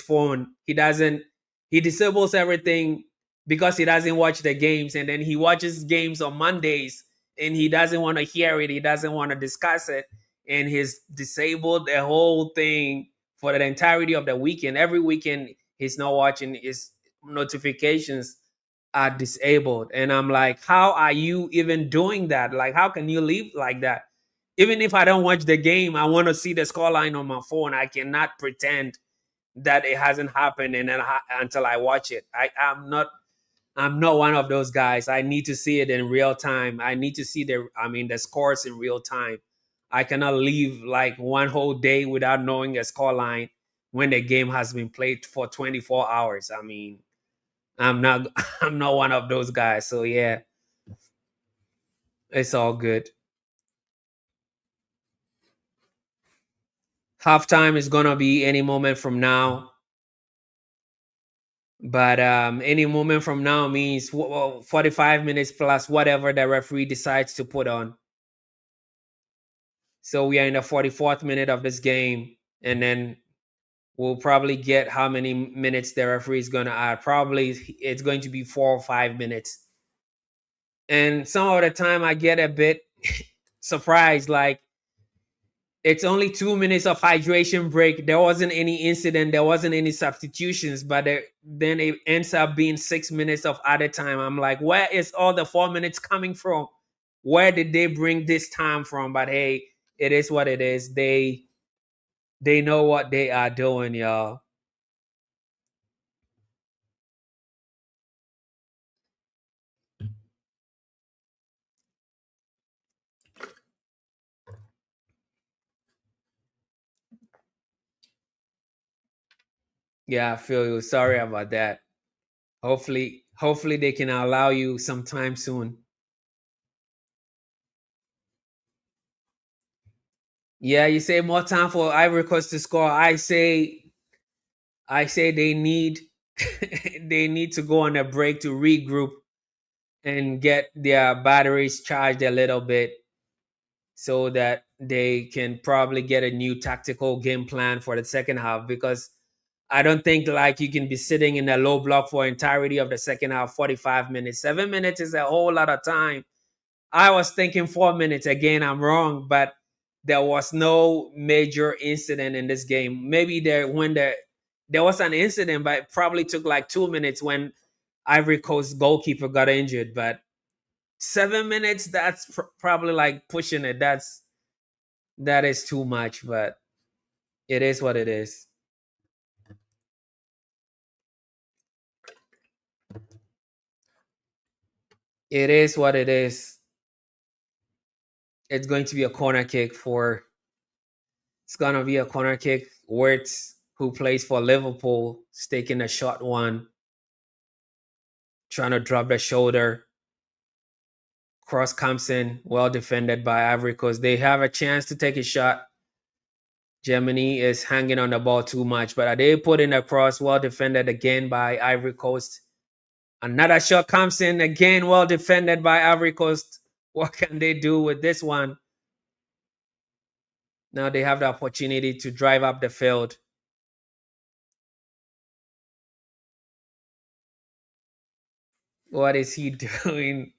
phone. He disables everything because he doesn't watch the games, and then he watches games on Mondays and he doesn't want to hear it, he doesn't want to discuss it, and he's disabled the whole thing for the entirety of the weekend. Every weekend he's not watching, his notifications are disabled. And I'm like, how are you even doing that? Like, how can you live like that? Even if I don't watch the game, I want to see the scoreline on my phone. I cannot pretend that it hasn't happened and then until I watch it. I'm not one of those guys. I need to see it in real time. I need to see the scores in real time. I cannot leave like one whole day without knowing a scoreline when the game has been played for 24 hours. I mean, I'm not I'm not one of those guys. So yeah, it's all good. Halftime is gonna be any moment from now. But any moment from now means 45 minutes plus whatever the referee decides to put on. So we are in the 44th minute of this game, and then we'll probably get how many minutes the referee is going to add. Probably it's going to be 4 or 5 minutes. And some of the time I get a bit surprised, like it's only 2 minutes of hydration break. There wasn't any incident. There wasn't any substitutions, but then it ends up being 6 minutes of added time. I'm like, where is all the 4 minutes coming from? Where did they bring this time from? But hey, it is what it is. They know what they are doing, y'all. Yeah, I feel you. Sorry about that. Hopefully they can allow you sometime soon. Yeah, you say more time for Ivory Coast to score. I say they need they need to go on a break to regroup and get their batteries charged a little bit so that they can probably get a new tactical game plan for the second half, because I don't think like you can be sitting in a low block for entirety of the second half, 45 minutes. 7 minutes is a whole lot of time. I was thinking 4 minutes. Again, I'm wrong, but there was no major incident in this game. Maybe there was an incident, but it probably took like 2 minutes when Ivory Coast goalkeeper got injured. But 7 minutes, that's probably like pushing it. That is too much, but it is what it is. It is what it is. It's going to be a corner kick for. It's gonna be a corner kick. Wirtz, who plays for Liverpool, is taking a short one, trying to drop the shoulder. Cross comes in, well defended by Ivory Coast. They have a chance to take a shot. Germany is hanging on the ball too much, but they put in a cross, well defended again by Ivory Coast. Another shot comes in again, well defended by Ivory Coast. What can they do with this one? Now they have the opportunity to drive up the field. What is he doing?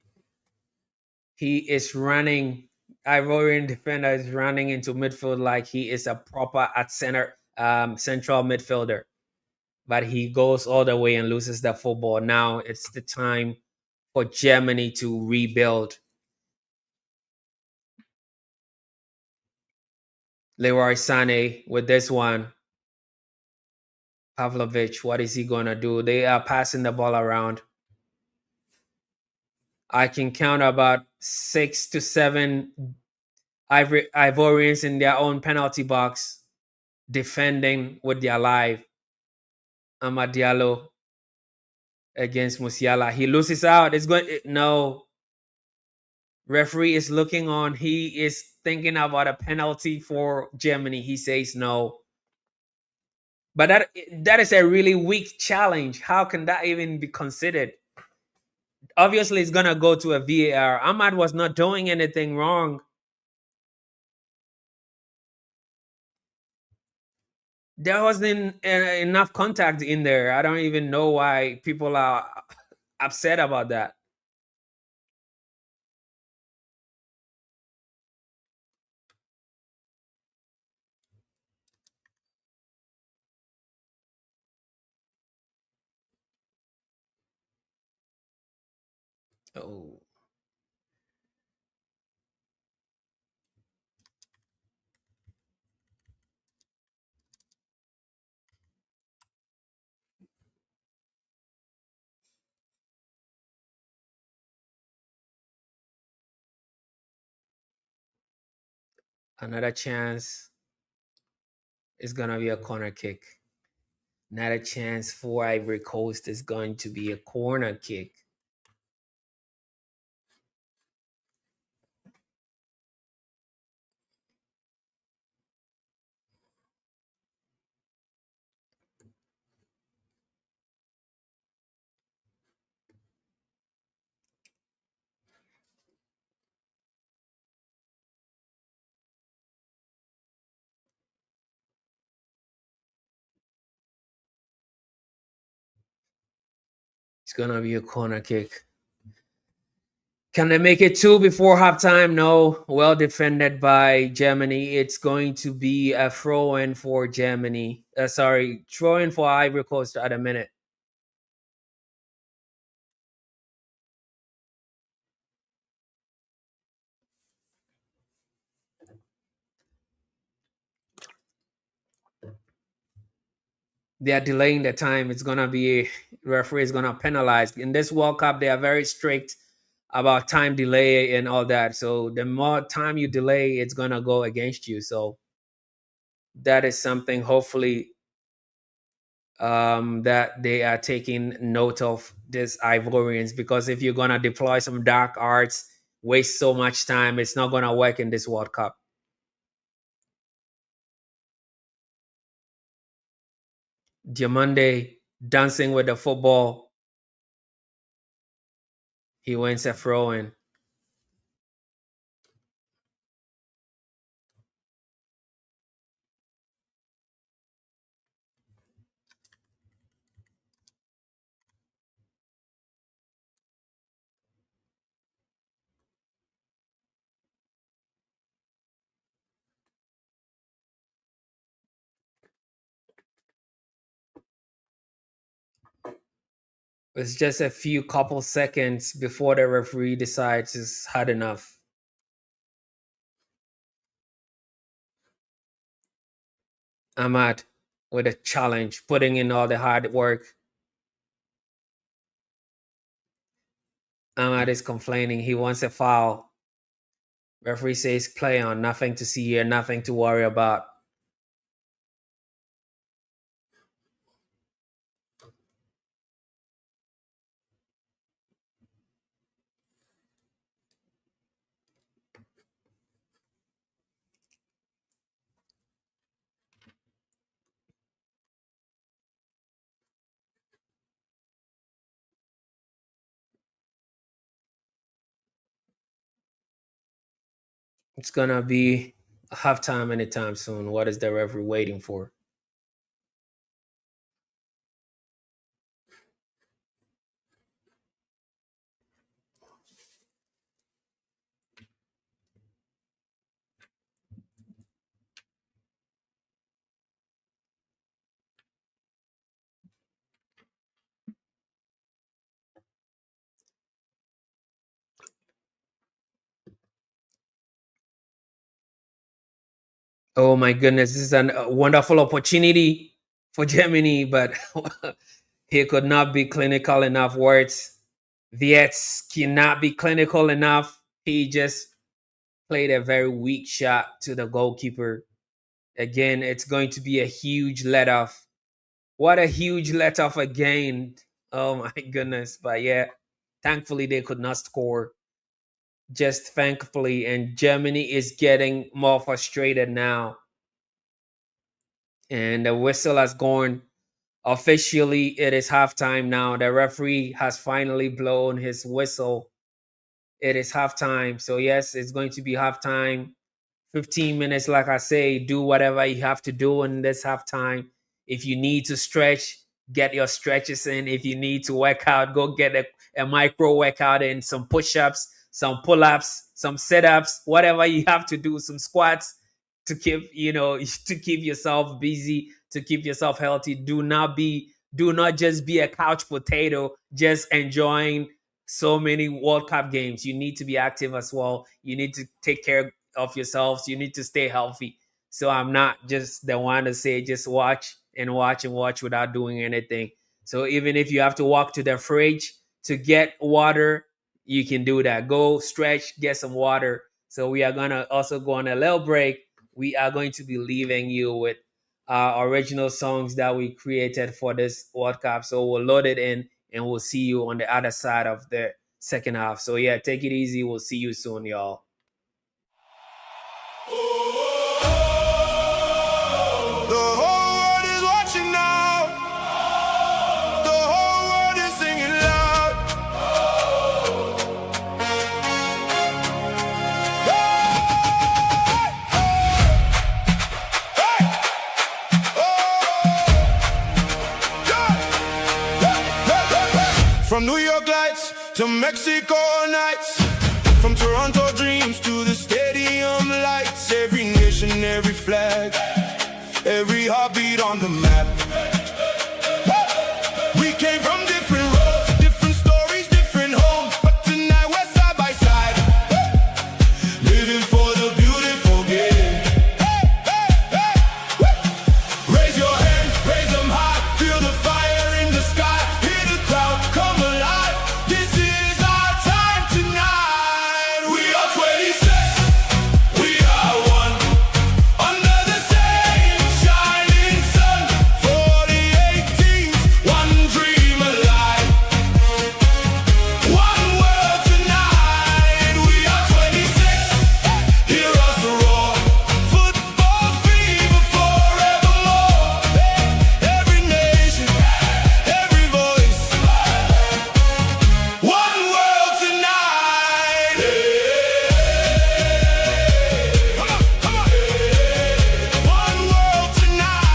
He is running. Ivorian defender is running into midfield like he is a proper at center central midfielder. But he goes all the way and loses the football. Now it's the time for Germany to rebuild. Leroy Sané with this one. Pavlovich, what is he gonna do? They are passing the ball around. I can count about 6 to 7 Ivorians in their own penalty box defending with their life. Amad Diallo against Musiala. He loses out. It's going no. Referee is looking on. He is thinking about a penalty for Germany. He says no. But that is a really weak challenge. How can that even be considered? Obviously, it's gonna go to a VAR. Ahmad was not doing anything wrong. There wasn't enough contact in there. I don't even know why people are upset about that. Oh, another chance is gonna be a corner kick. Another chance for Ivory Coast is going to be a corner kick. It's gonna be a corner kick. Can they make it two before halftime? No. Well defended by Germany. It's going to be a throw in for Germany. Sorry, throw in for Ivory Coast at a minute. They are delaying the time. It's gonna be referee is gonna penalize. In this World Cup, they are very strict about time delay and all that. So the more time you delay, it's gonna go against you. So that is something hopefully that they are taking note of this Ivorians, because if you're gonna deploy some dark arts, waste so much time, it's not gonna work in this World Cup. Diamande dancing with the football. He wins a throw in. It's just a few couple seconds before the referee decides it's had enough. Ahmad with a challenge, putting in all the hard work. Ahmad is complaining. He wants a foul. Referee says play on, nothing to see here, nothing to worry about. It's gonna be halftime anytime soon. What is the referee waiting for? Oh my goodness, this is a wonderful opportunity for Germany, but he could not be clinical enough. Words, Viets cannot be clinical enough. He just played a very weak shot to the goalkeeper. Again, it's going to be a huge let off. What a huge let off again. Oh my goodness. But yeah, thankfully they could not score. Just thankfully. And Germany is getting more frustrated now. And the whistle has gone. Officially, it is halftime now. The referee has finally blown his whistle. It is halftime. So, yes, it's going to be halftime. 15 minutes, like I say, do whatever you have to do in this halftime. If you need to stretch, get your stretches in. If you need to work out, go get a micro workout in, some push-ups, some pull-ups, some sit-ups, whatever you have to do, some squats to keep, to keep yourself busy, to keep yourself healthy. Do not just be a couch potato, just enjoying so many World Cup games. You need to be active as well. You need to take care of yourselves. You need to stay healthy. So I'm not just the one to say just watch and watch and watch without doing anything. So even if you have to walk to the fridge to get water, you can do that. Go stretch, get some water. So we are gonna also go on a little break. We are going to be leaving you with original songs that we created for this World Cup. So we'll load it in and we'll see you on the other side of the second half. So yeah, take it easy. We'll see you soon, y'all. The whole world is watching now. The whole world is singing loud. From New York lights to Mexico nights, from Toronto dreams to the stadium lights, every nation, every flag, every heartbeat on the map. We came from different roads, different stories, different homes, but tonight we're side by side, living for the beautiful game. Raise your hands, raise them high, feel the fire in the sky, hear the crowd come alive. This is our time tonight. We are 26, we are one, under the same shining sun. 48 teams, one dream alive, one world tonight. We are 26, hear us roar, football fever forevermore. Every nation, every voice, one world tonight. Come on, come on. One world tonight.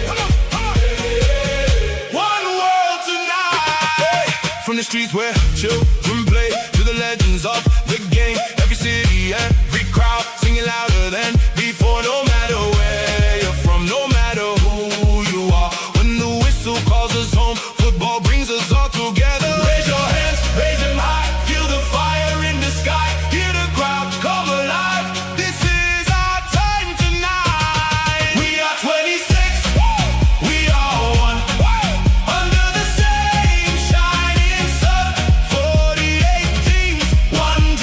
Come on, come on. One world tonight. From the streets where children play to the legends of the game, every city, every crowd singing louder than before. No matter where you're from, no matter who you are, when the whistle calls us home, football brings us all together. Raise your hands, raise them high, feel the fire in the sky, hear the crowd come alive. This is our time tonight. We are 26, we are one, under the same shining sun. 48 teams, one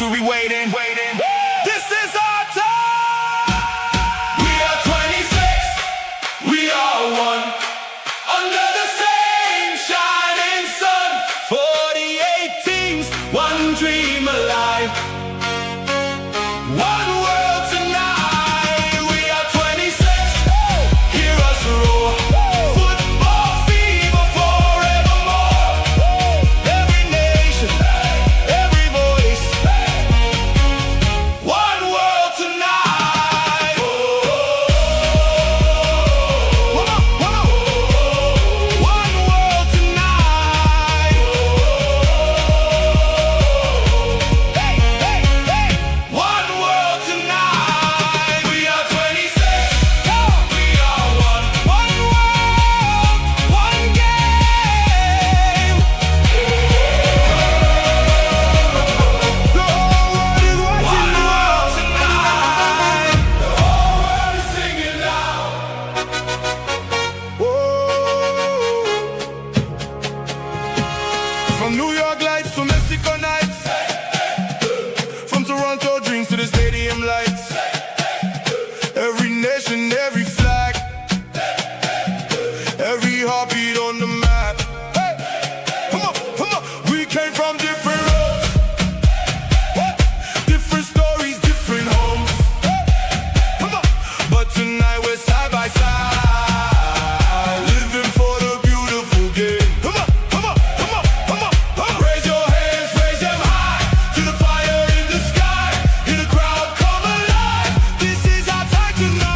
victory waiting. This is our time. We are 26. We are one. Under the same shining sun. 48 teams, one dream alive. One world tonight. We are 26. Hear us roar. Football fever forevermore. Every nation, every voice. One world tonight. One world tonight. One world tonight. We are 26. We are one. One world, one game. The whole world is watching now. Tonight. The whole world is singing now. From New York lights to Mexico nights. From Toronto dreams to the stadium lights. Every nation, every flag. Every heartbeat on the map. Hey, come on. We came from different roads. Different stories, different homes. Come on. But tonight we're side by side. Living for the beautiful game. Come on. Raise your hands, raise them high. To the fire in the sky. In the crowd, come alive. This is our time tonight.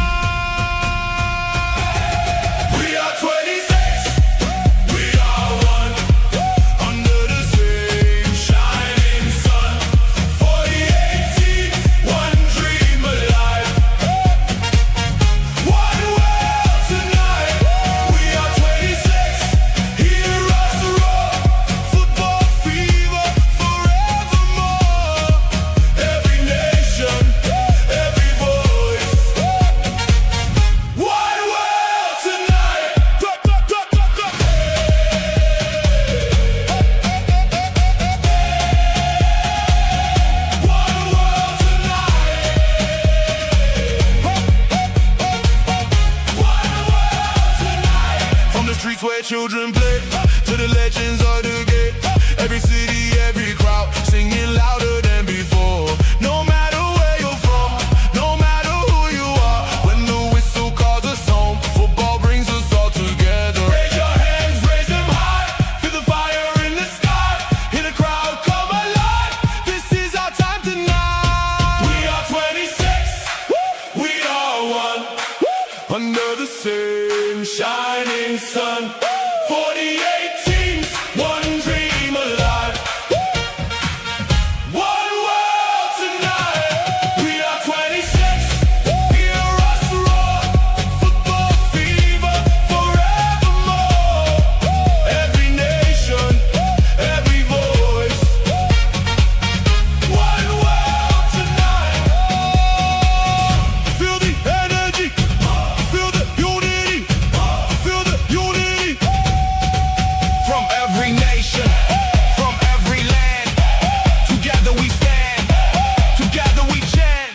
We are 26. We are one. Under the same shining sun. 48 teams, one dream alive. One world tonight. We are 26. Hear us roar. Football fever forevermore. Every nation, every voice. One world tonight. One world tonight. From the streets where children play to the legends of the game. Every city, every crowd singing louder than before. No matter where you're from, no matter who you are. When the whistle calls us home, football brings us all together. Raise your hands, raise them high. Feel the fire in the sky. Hear the crowd come alive. This is our time tonight. We are 26. We are one. Under the same shining sun. 48 teams, one dream alive. One world tonight. We are 26. Hear us roar. Football fever forevermore. Every nation, every voice. One world tonight. Feel the energy. Feel the unity. Feel the unity. From every nation, from every land. Together we stand. Together we chant.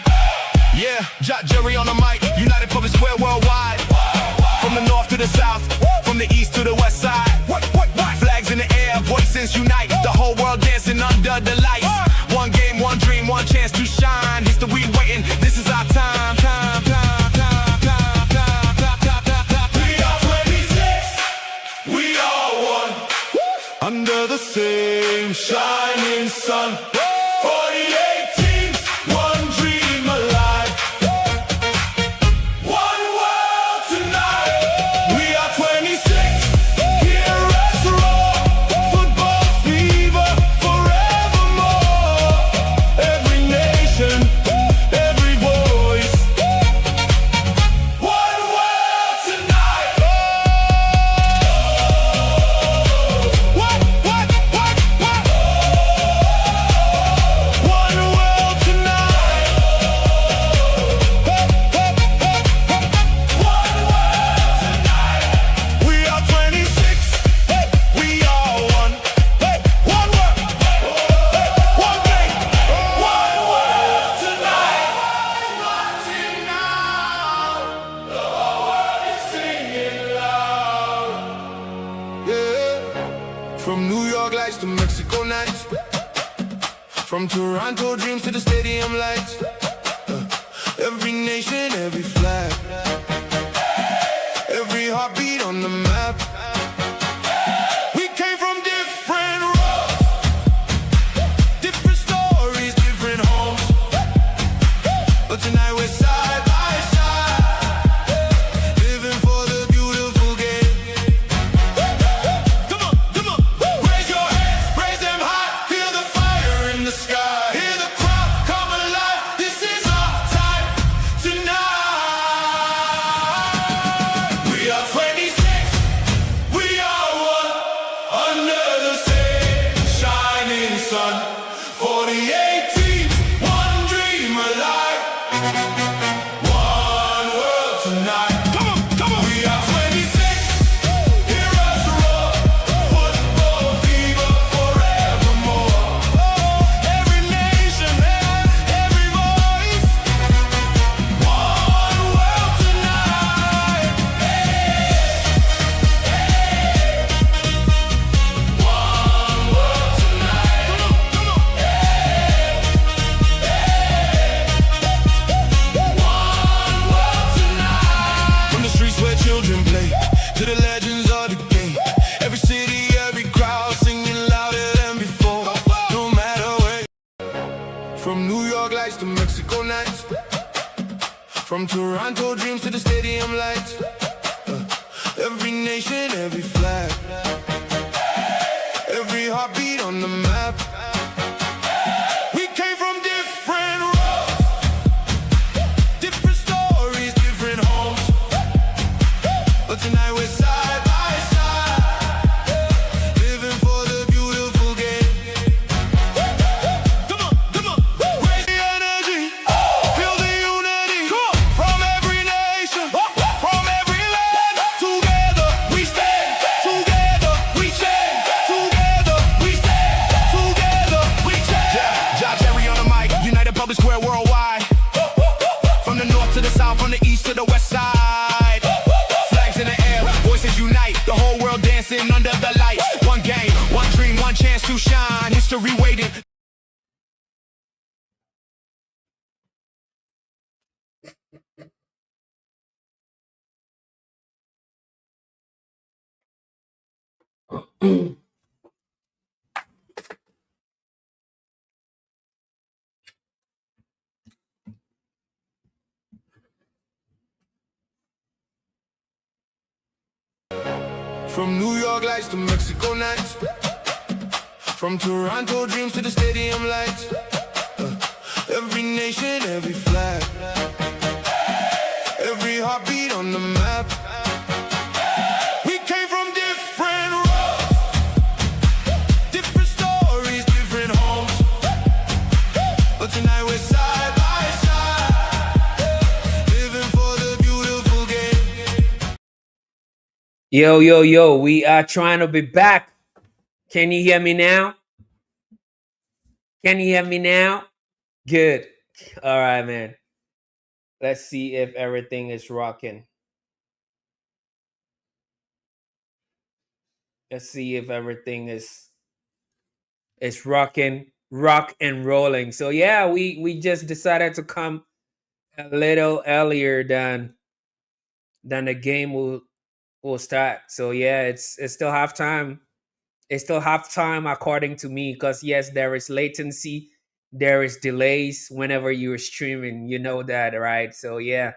Yeah, JAH-jERRY on the mic. United Public Square worldwide. From the north to the south. From the east to the west side. Flags in the air, voices unite. The whole world dancing under the lights. One game, one dream, one chance to shine. History waiting. This is our time. We are 26. We are one. Under the same shining sun. 48 teams, one dream alive. One world tonight. We are 26. Hear us roar. Football fever forevermore. From Toronto dreams to the stadium lights, every nation, every flag, every heartbeat on the map. We came from different roads, different stories, different homes, but tonight we're side by side, living for the beautiful game. Come on, come on, raise your hands, raise them high, feel the fire in the sky, hear the crowd come alive. This is our time tonight. We are 26, we are one, under the same shining sun. 48 teams, one dream alive, one world tonight. Come on, come on. We are 26, hear us roar, football fever forevermore. Every nation, every voice, one world tonight. One world tonight. Come on, come on. One world tonight. From the streets where children play to the legends of the game, every city, every crowd singing louder than before. No matter where. From New York lights to Mexico nights, from Toronto dreams to the stadium lights, every nation, every flag, every heartbeat on the map. We came from different roads, different stories, different homes, but tonight we're side by side, living for the beautiful game. Come on, come on, raise the energy, feel the unity, from every nation, from every land. Together we stand, together we stand, together we stand, together we stand. JAH-jERRY on the mic, United Public Square worldwide, from the north to the south, from the east to the west side. Flags in the air, voices unite, the whole world dancing under the lights. One game, one dream, one chance to shine. History waiting. From New York lights to Mexico nights, from Toronto dreams to the stadium lights, every nation, every flag, every heartbeat on the map. We came from different roads, different stories, different homes, but tonight we're side by side, living for the beautiful game. Yo, yo, yo, we are trying to be back. Can you hear me now? Can you hear me now? Good. All right, man. Let's see if everything is rocking. Let's see if everything is rocking, rock and rolling. So yeah, we just decided to come a little earlier than the game will start. So yeah, it's still halftime. It's still halftime according to me, because yes, there is latency, there is delays whenever you're streaming. You know that, right? So yeah,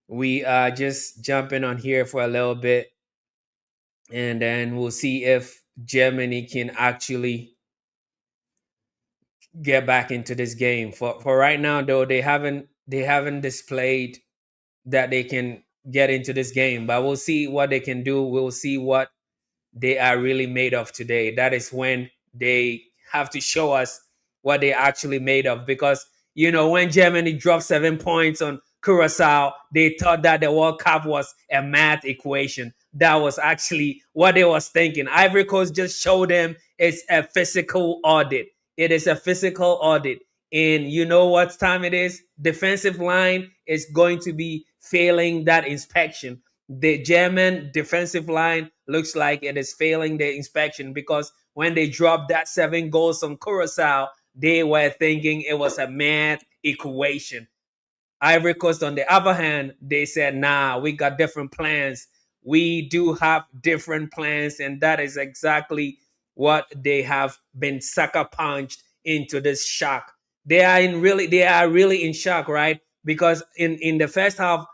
we are just jumping on here for a little bit, and then we'll see if Germany can actually get back into this game. For right now, though, they haven't displayed that they can get into this game, but we'll see what they can do. We'll see what they are really made of today. That is when they have to show us what they actually made of, because when Germany dropped 7 points on Curacao, they thought that the World Cup was a math equation. That was actually what they was thinking. Ivory Coast just showed them it's a physical audit. It is a physical audit. And you know what time it is? Defensive line is going to be failing that inspection. The German defensive line looks like it is failing the inspection because when they dropped that 7 goals on Curacao, they were thinking it was a math equation. Ivory Coast, on the other hand, they said, nah, we got different plans. We do have different plans, and that is exactly what they have been sucker punched into this shock. They are really in shock, right? Because in the first half,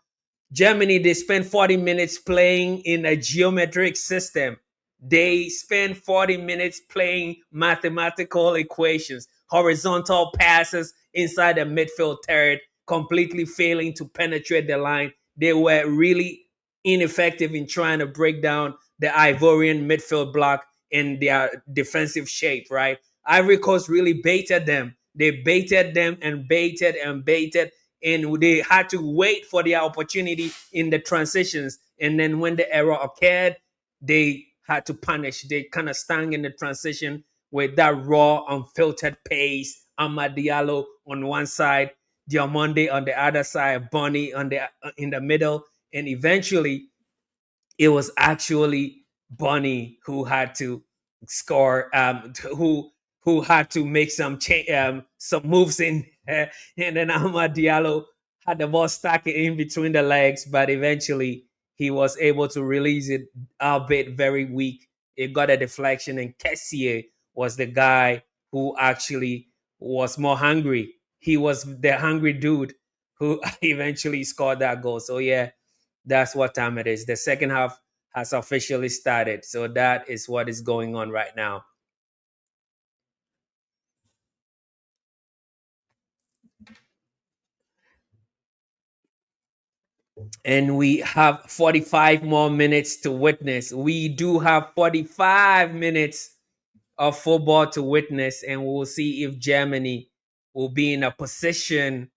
Germany, they spent 40 minutes playing in a geometric system. They spent 40 minutes playing mathematical equations, horizontal passes inside the midfield third, completely failing to penetrate the line. They were really ineffective in trying to break down the Ivorian midfield block in their defensive shape, right? Ivory Coast really baited them. They baited them and baited, and they had to wait for their opportunity in the transitions. And then when the error occurred, they had to punish. They kind of stung in the transition with that raw, unfiltered pace. Amad Diallo on one side, Diamonde on the other side, Bonnie on the in the middle, and eventually it was actually Bonnie who had to score, who had to make some moves in, and then Ahmad Diallo had the ball stuck in between the legs, but eventually he was able to release it, albeit very weak. It got a deflection, and Kessier was the guy who actually was more hungry. He was the hungry dude who eventually scored that goal. So yeah, that's what time it is. The second half has officially started. So that is what is going on right now. And we have 45 more minutes to witness. We do have 45 minutes of football to witness, and we'll see if Germany will be in a position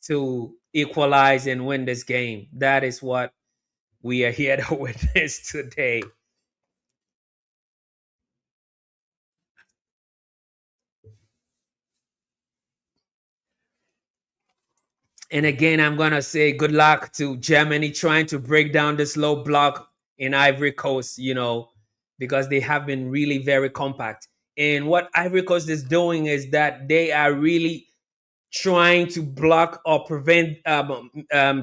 to equalize and win this game. That is what we are here to witness today. And again, I'm going to say good luck to Germany trying to break down this low block in Ivory Coast, because they have been really very compact. And what Ivory Coast is doing is that they are really trying to block or prevent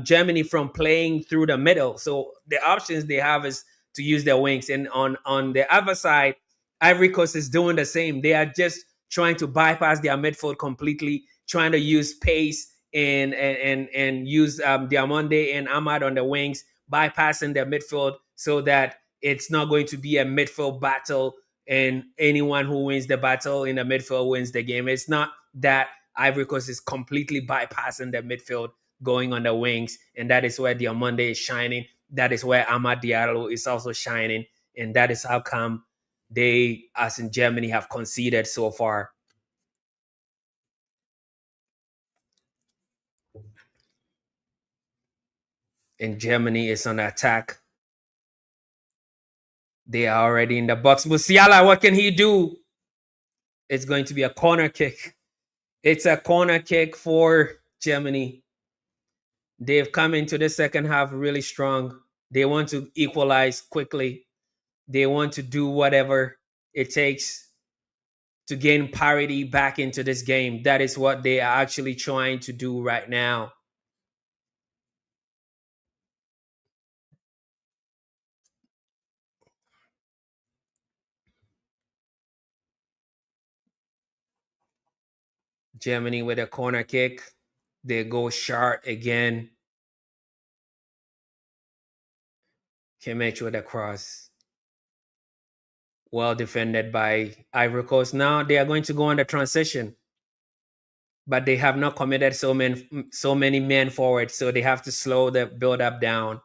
Germany from playing through the middle. So the options they have is to use their wings. And on the other side, Ivory Coast is doing the same. They are just trying to bypass their midfield completely, trying to use pace and use Diamonde and Ahmad on the wings, bypassing their midfield so that it's not going to be a midfield battle and anyone who wins the battle in the midfield wins the game. It's not that. Ivory Coast is completely bypassing the midfield, going on the wings, and that is where Diamonde is shining. That is where Amad Diallo is also shining, and that is how come they, as in Germany, have conceded so far. And Germany is on attack. They are already in the box. Musiala, what can he do? It's going to be a corner kick. It's a corner kick for Germany. They've come into the second half really strong. They want to equalize quickly. They want to do whatever it takes to gain parity back into this game. That is what they are actually trying to do right now. Germany with a corner kick. They go sharp again. Kimmich with a cross. Well defended by Ivory Coast. Now they are going to go on the transition, but they have not committed so many men forward, so they have to slow the build up down.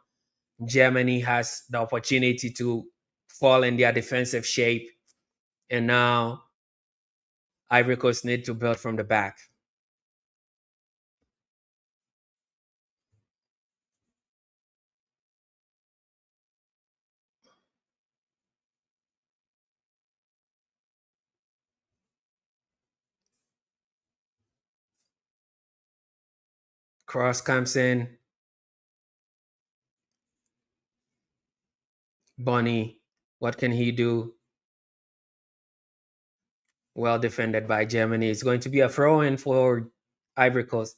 Germany has the opportunity to fall in their defensive shape, and now Ivory Coast need to build from the back. Cross comes in. Bonnie What can he do? Well defended by Germany. It's going to be a throw in for Ivory Coast.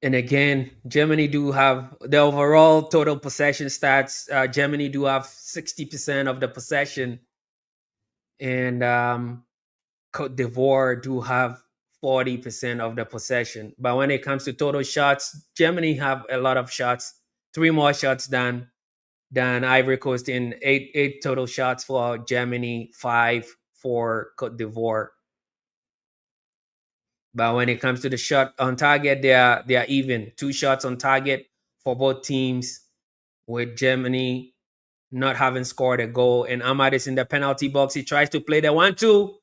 And again, Germany do have the overall total possession stats. Germany do have 60% of the possession, and Cote d'Ivoire do have 40% of the possession. But when it comes to total shots, Germany have a lot of shots, three more shots than Ivory Coast in eight total shots for Germany, five for Cote d'Ivoire. But when it comes to the shot on target, they are even. Two shots on target for both teams, with Germany not having scored a goal. And Ahmad is in the penalty box. He tries to play the 1-2,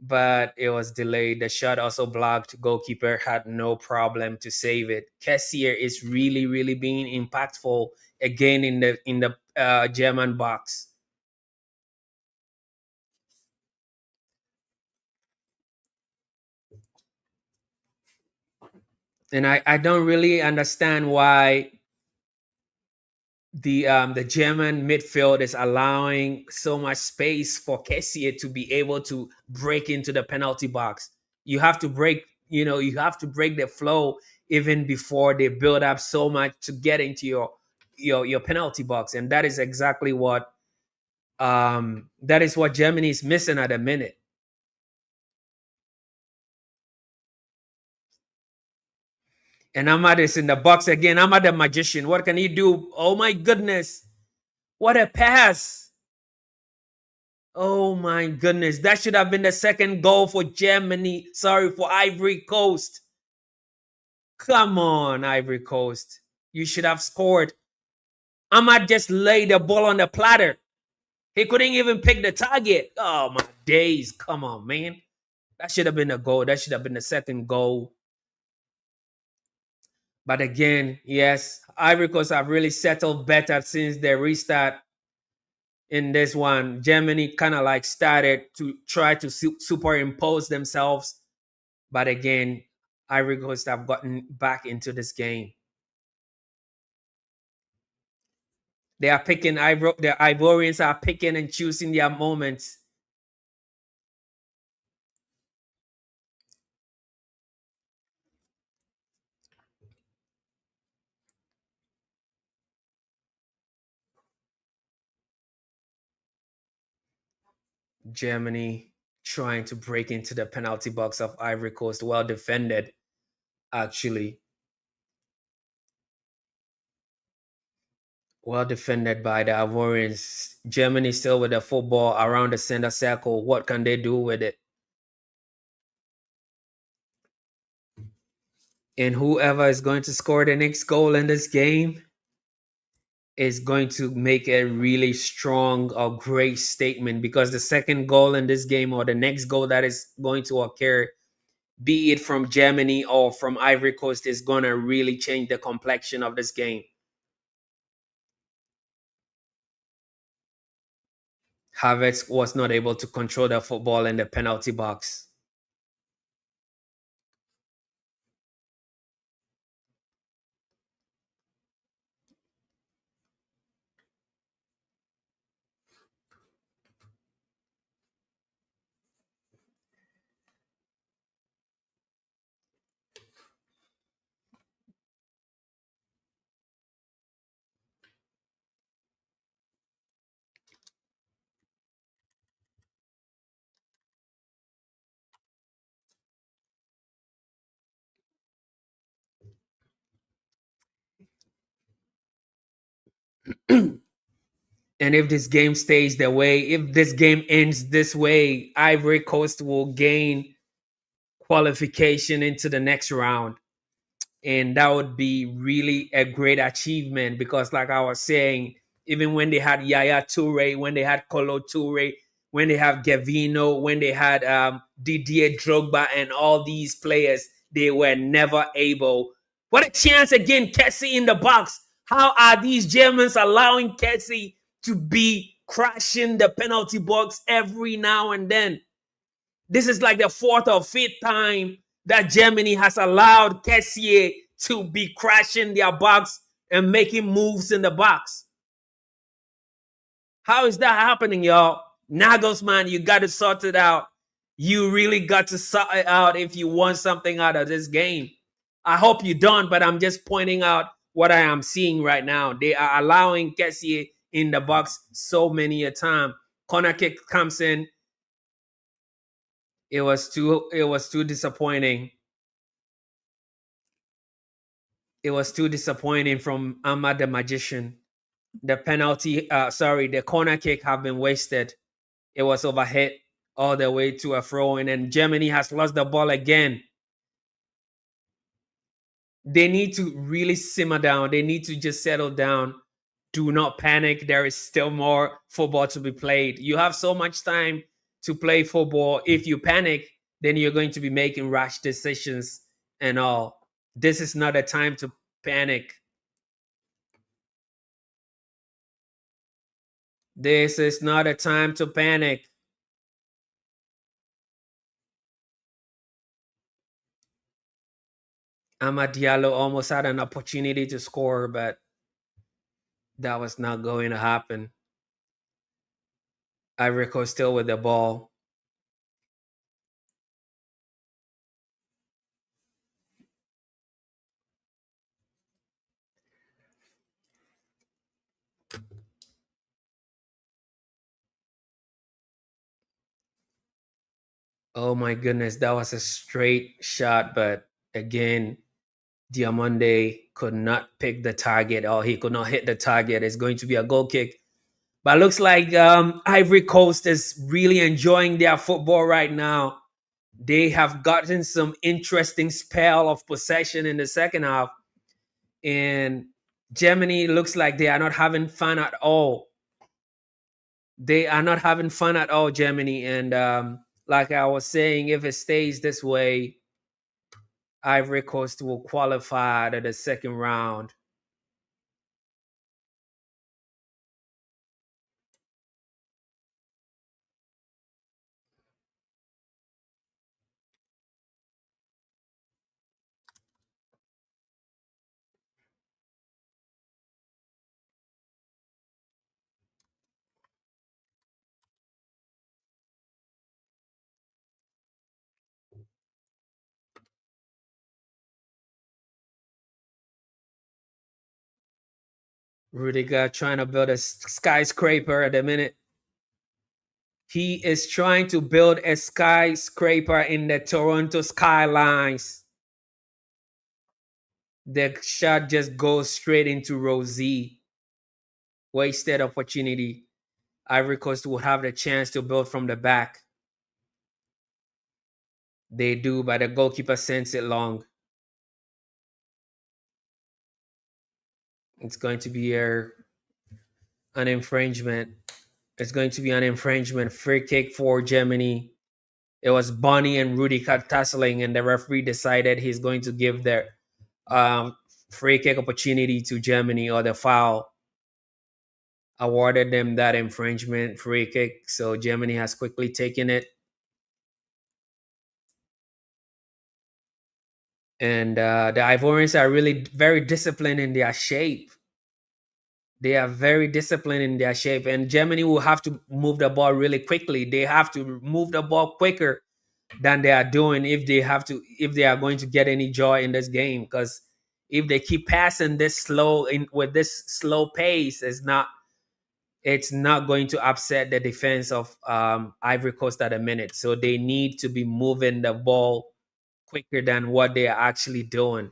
but it was delayed. The shot also blocked. Goalkeeper had no problem to save it. Kessier is really, really being impactful again in the German box. And I don't really understand why the German midfield is allowing so much space for Kessier to be able to break into the penalty box. You have to break, you have to break the flow even before they build up so much to get into your penalty box, and that is exactly what Germany is missing at the minute. And Ahmad is in the box again. Ahmad the magician. What can he do? Oh my goodness! What a pass! Oh my goodness. That should have been the second goal for Germany. Sorry, for Ivory Coast. Come on, Ivory Coast. You should have scored. Ahmad just laid the ball on the platter. He couldn't even pick the target. Oh my days. Come on, man. That should have been a goal. That should have been the second goal. But again, yes, Ivory Coast have really settled better since the restart in this one. Germany kind of like started to try to superimpose themselves. But again, Ivory Coast have gotten back into this game. They are picking, the Ivorians are picking and choosing their moments. Germany trying to break into the penalty box of Ivory Coast. Well defended, actually. Well defended by the Ivorians. Germany still with the football around the center circle. What can they do with it? And whoever is going to score the next goal in this game is going to make a really strong or great statement, because the second goal in this game, or the next goal that is going to occur, be it from Germany or from Ivory Coast, is going to really change the complexion of this game. Havertz was not able to control the football in the penalty box. And if this game stays the way, if this game ends this way, Ivory Coast will gain qualification into the next round. And that would be really a great achievement, because like I was saying, even when they had Yaya Toure, when they had Kolo Toure, when they have Gavino, when they had Didier Drogba and all these players, they were never able. What a chance again, Kessie in the box. How are these Germans allowing Kessie to be crashing the penalty box every now and then? This is like the fourth or fifth time that Germany has allowed Kessier to be crashing their box and making moves in the box. How is that happening, y'all? Nagelsmann, you got to sort it out. You really got to sort it out if you want something out of this game. I hope you don't, but I'm just pointing out what I am seeing right now. They are allowing Kessier in the box so many a time. Corner kick comes in. It was too disappointing. It was too disappointing from Ahmad the Magician. The corner kick have been wasted. It was overhit all the way to a throw in, and Germany has lost the ball again. They need to really simmer down. They need to just settle down. Do not panic. There is still more football to be played. You have so much time to play football. If you panic, then you're going to be making rash decisions and all. This is not a time to panic. This is not a time to panic. Amad Diallo almost had an opportunity to score, but that was not going to happen. Ivory Coast still with the ball. Oh my goodness, that was a straight shot, but again, Diamande could not pick the target, or he could not hit the target. It's going to be a goal kick. But looks like Ivory Coast is really enjoying their football right now. They have gotten some interesting spell of possession in the second half, and Germany looks like they are not having fun at all. They are not having fun at all, Germany. And like I was saying, if it stays this way, Ivory Coast will qualify to the second round. Rudiger trying to build a skyscraper at the minute. He is trying to build a skyscraper in the Toronto skylines. The shot just goes straight into Rosie. Wasted opportunity. Ivory Coast will have the chance to build from the back. They do, but the goalkeeper sends it long. It's going to be an infringement. It's going to be an infringement. Free kick for Germany. It was Bonnie and Rudy tussling, and the referee decided he's going to give their free kick opportunity to Germany, or the foul. Awarded them that infringement free kick. So Germany has quickly taken it. And the Ivorians are really very disciplined in their shape. They are very disciplined in their shape. And Germany will have to move the ball really quickly. They have to move the ball quicker than they are doing if they are going to get any joy in this game. Because if they keep passing this slow with this slow pace, it's not going to upset the defense of Ivory Coast at a minute. So they need to be moving the ball quicker than what they are actually doing.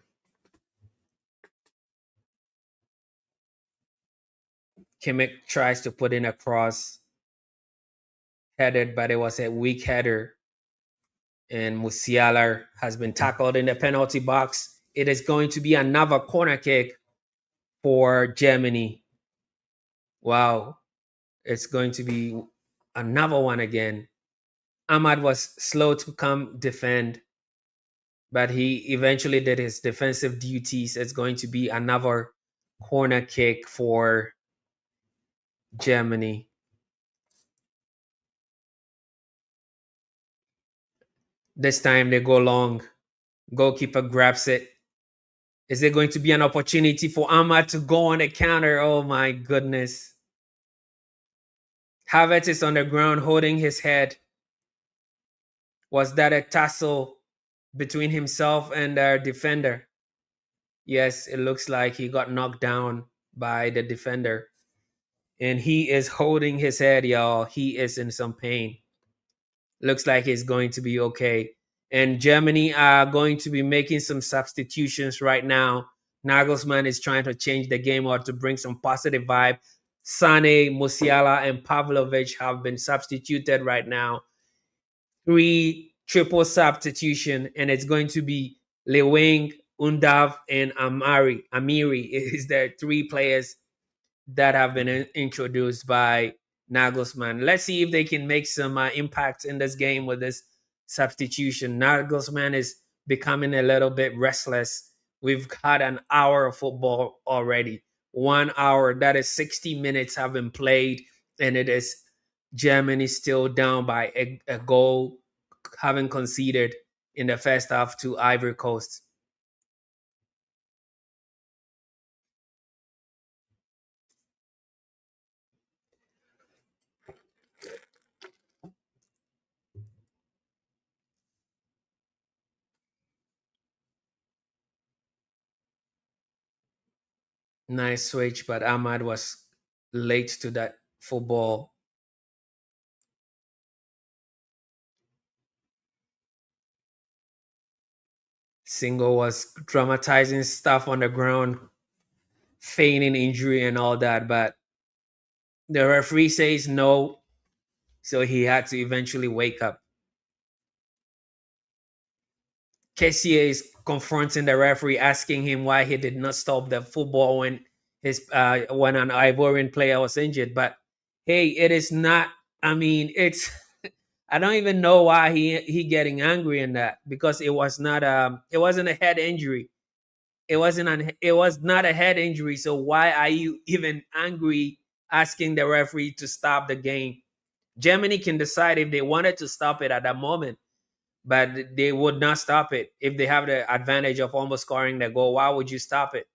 Kimmich tries to put in a cross, headed, but it was a weak header. And Musiala has been tackled in the penalty box. It is going to be another corner kick for Germany. Wow. It's going to be another one again. Ahmad was slow to come defend, but he eventually did his defensive duties. It's going to be another corner kick for Germany. This time they go long. Goalkeeper grabs it. Is it going to be an opportunity for Ahmad to go on a counter? Oh my goodness. Havertz is on the ground holding his head. Was that a tussle between himself and their defender? Yes, it looks like he got knocked down by the defender. And he is holding his head, y'all. He is in some pain. Looks like he's going to be okay. And Germany are going to be making some substitutions right now. Nagelsmann is trying to change the game or to bring some positive vibe. Sane, Musiala, and Pavlovic have been substituted right now. Three triple substitution, and it's going to be Lewing, Undav, and Amiri is the three players that have been introduced by Nagelsmann. Let's see if they can make some impact in this game with this substitution. Nagelsmann is becoming a little bit restless. We've had an hour of football already. 1 hour, that is 60 minutes have been played, and it is Germany still down by a goal, having conceded in the first half to Ivory Coast. Nice switch, but Ahmad was late to that football. Single was dramatizing stuff on the ground, feigning injury and all that, but the referee says no, so he had to eventually wake up. Kessier is confronting the referee, asking him why he did not stop the football when an Ivorian player was injured. But hey, it is not. I mean, it's. I don't even know why he getting angry in that, because it wasn't a head injury. It was not a head injury. So why are you even angry, asking the referee to stop the game? Germany can decide if they wanted to stop it at that moment, but they would not stop it. If they have the advantage of almost scoring the goal, why would you stop it?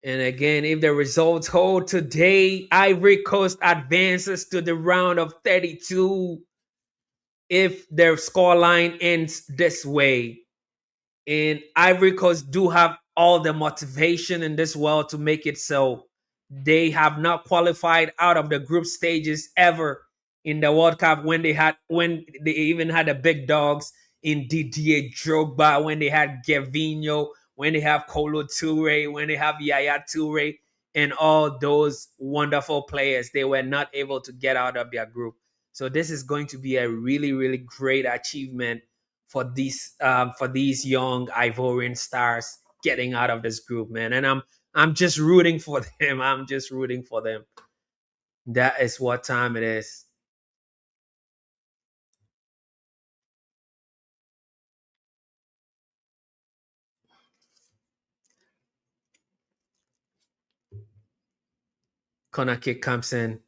And again, if the results hold today, Ivory Coast advances to the round of 32. If their scoreline ends this way, and Ivory Coast do have all the motivation in this world to make it so. They have not qualified out of the group stages ever in the World Cup, when they even had the big dogs in Didier Drogba, when they had Gervinho, when they have Kolo Toure, when they have Yaya Toure, and all those wonderful players. They were not able to get out of their group. So this is going to be a really, really great achievement for these young Ivorian stars getting out of this group, man. And I'm just rooting for them. I'm just rooting for them. That is what time it is. Corner kick comes in.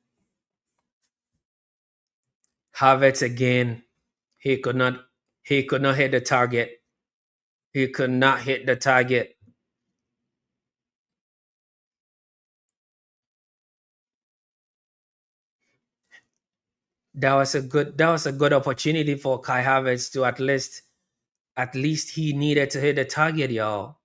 Havertz again. He could not. He could not hit the target. He could not hit the target. That was a good. That was a good opportunity for Kai Havertz to at least. At least he needed to hit the target, y'all.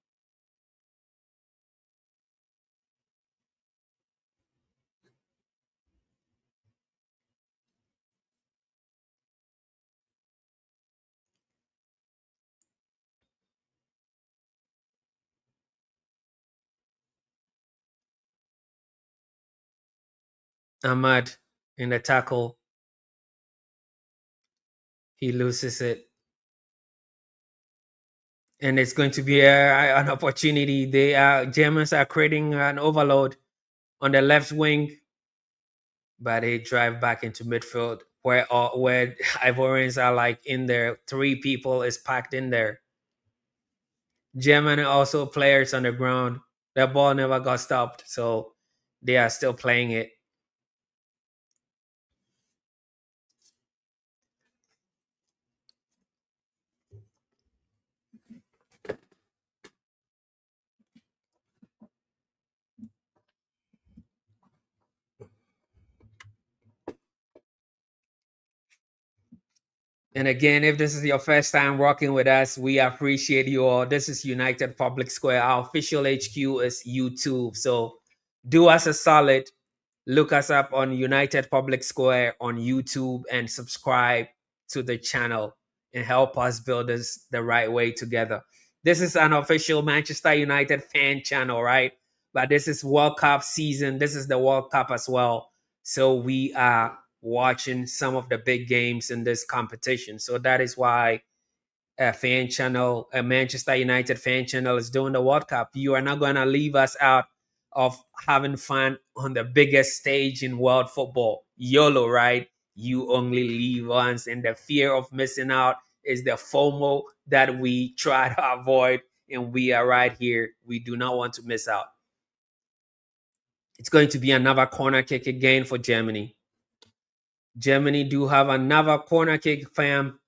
Ahmad in the tackle. He loses it. And it's going to be an opportunity. They are Germans are creating an overload on the left wing, but they drive back into midfield where Ivorians are like in there. 3 people is packed in there. German also players on the ground. The ball never got stopped, so they are still playing it. And again, if this is your first time working with us, we appreciate you all. This is United Public Square. Our official HQ is YouTube. So do us a solid. Look us up on United Public Square on YouTube and subscribe to the channel and help us build this the right way together. This is an official Manchester United fan channel, right? But this is World Cup season. This is the World Cup as well. So we are watching some of the big games in this competition. So that is why a fan channel, a Manchester United fan channel, is doing the World Cup. You are not going to leave us out of having fun on the biggest stage in world football. YOLO, right? You only live once, and the fear of missing out is the FOMO that we try to avoid, and we are right here. We do not want to miss out. It's going to be another corner kick again for Germany. Germany do have another corner kick, fam.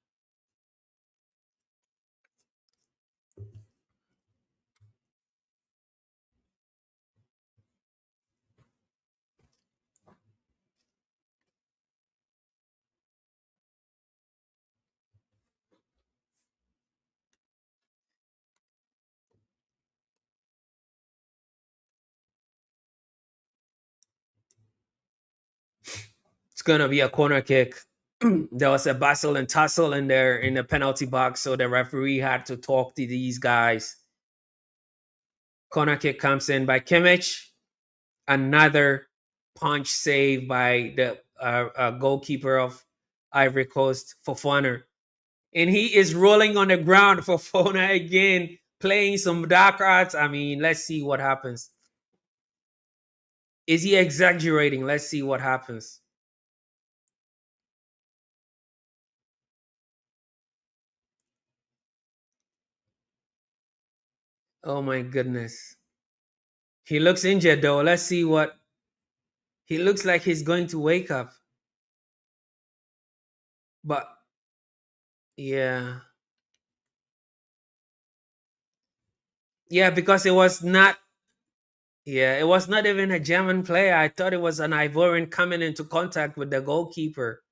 It's gonna be a corner kick. There was a bustle and tussle in there in the penalty box, so the referee had to talk to these guys. Corner kick comes in by Kimmich. Another punch save by the goalkeeper of Ivory Coast, Fofana. And he is rolling on the ground. Fofana again, playing some dark arts. I mean, let's see what happens. Is he exaggerating? Let's see what happens. Oh my goodness. He looks injured though. Let's see what. He looks like he's going to wake up. But yeah. Yeah, because it was not. Yeah, it was not even a German player. I thought it was an Ivorian coming into contact with the goalkeeper.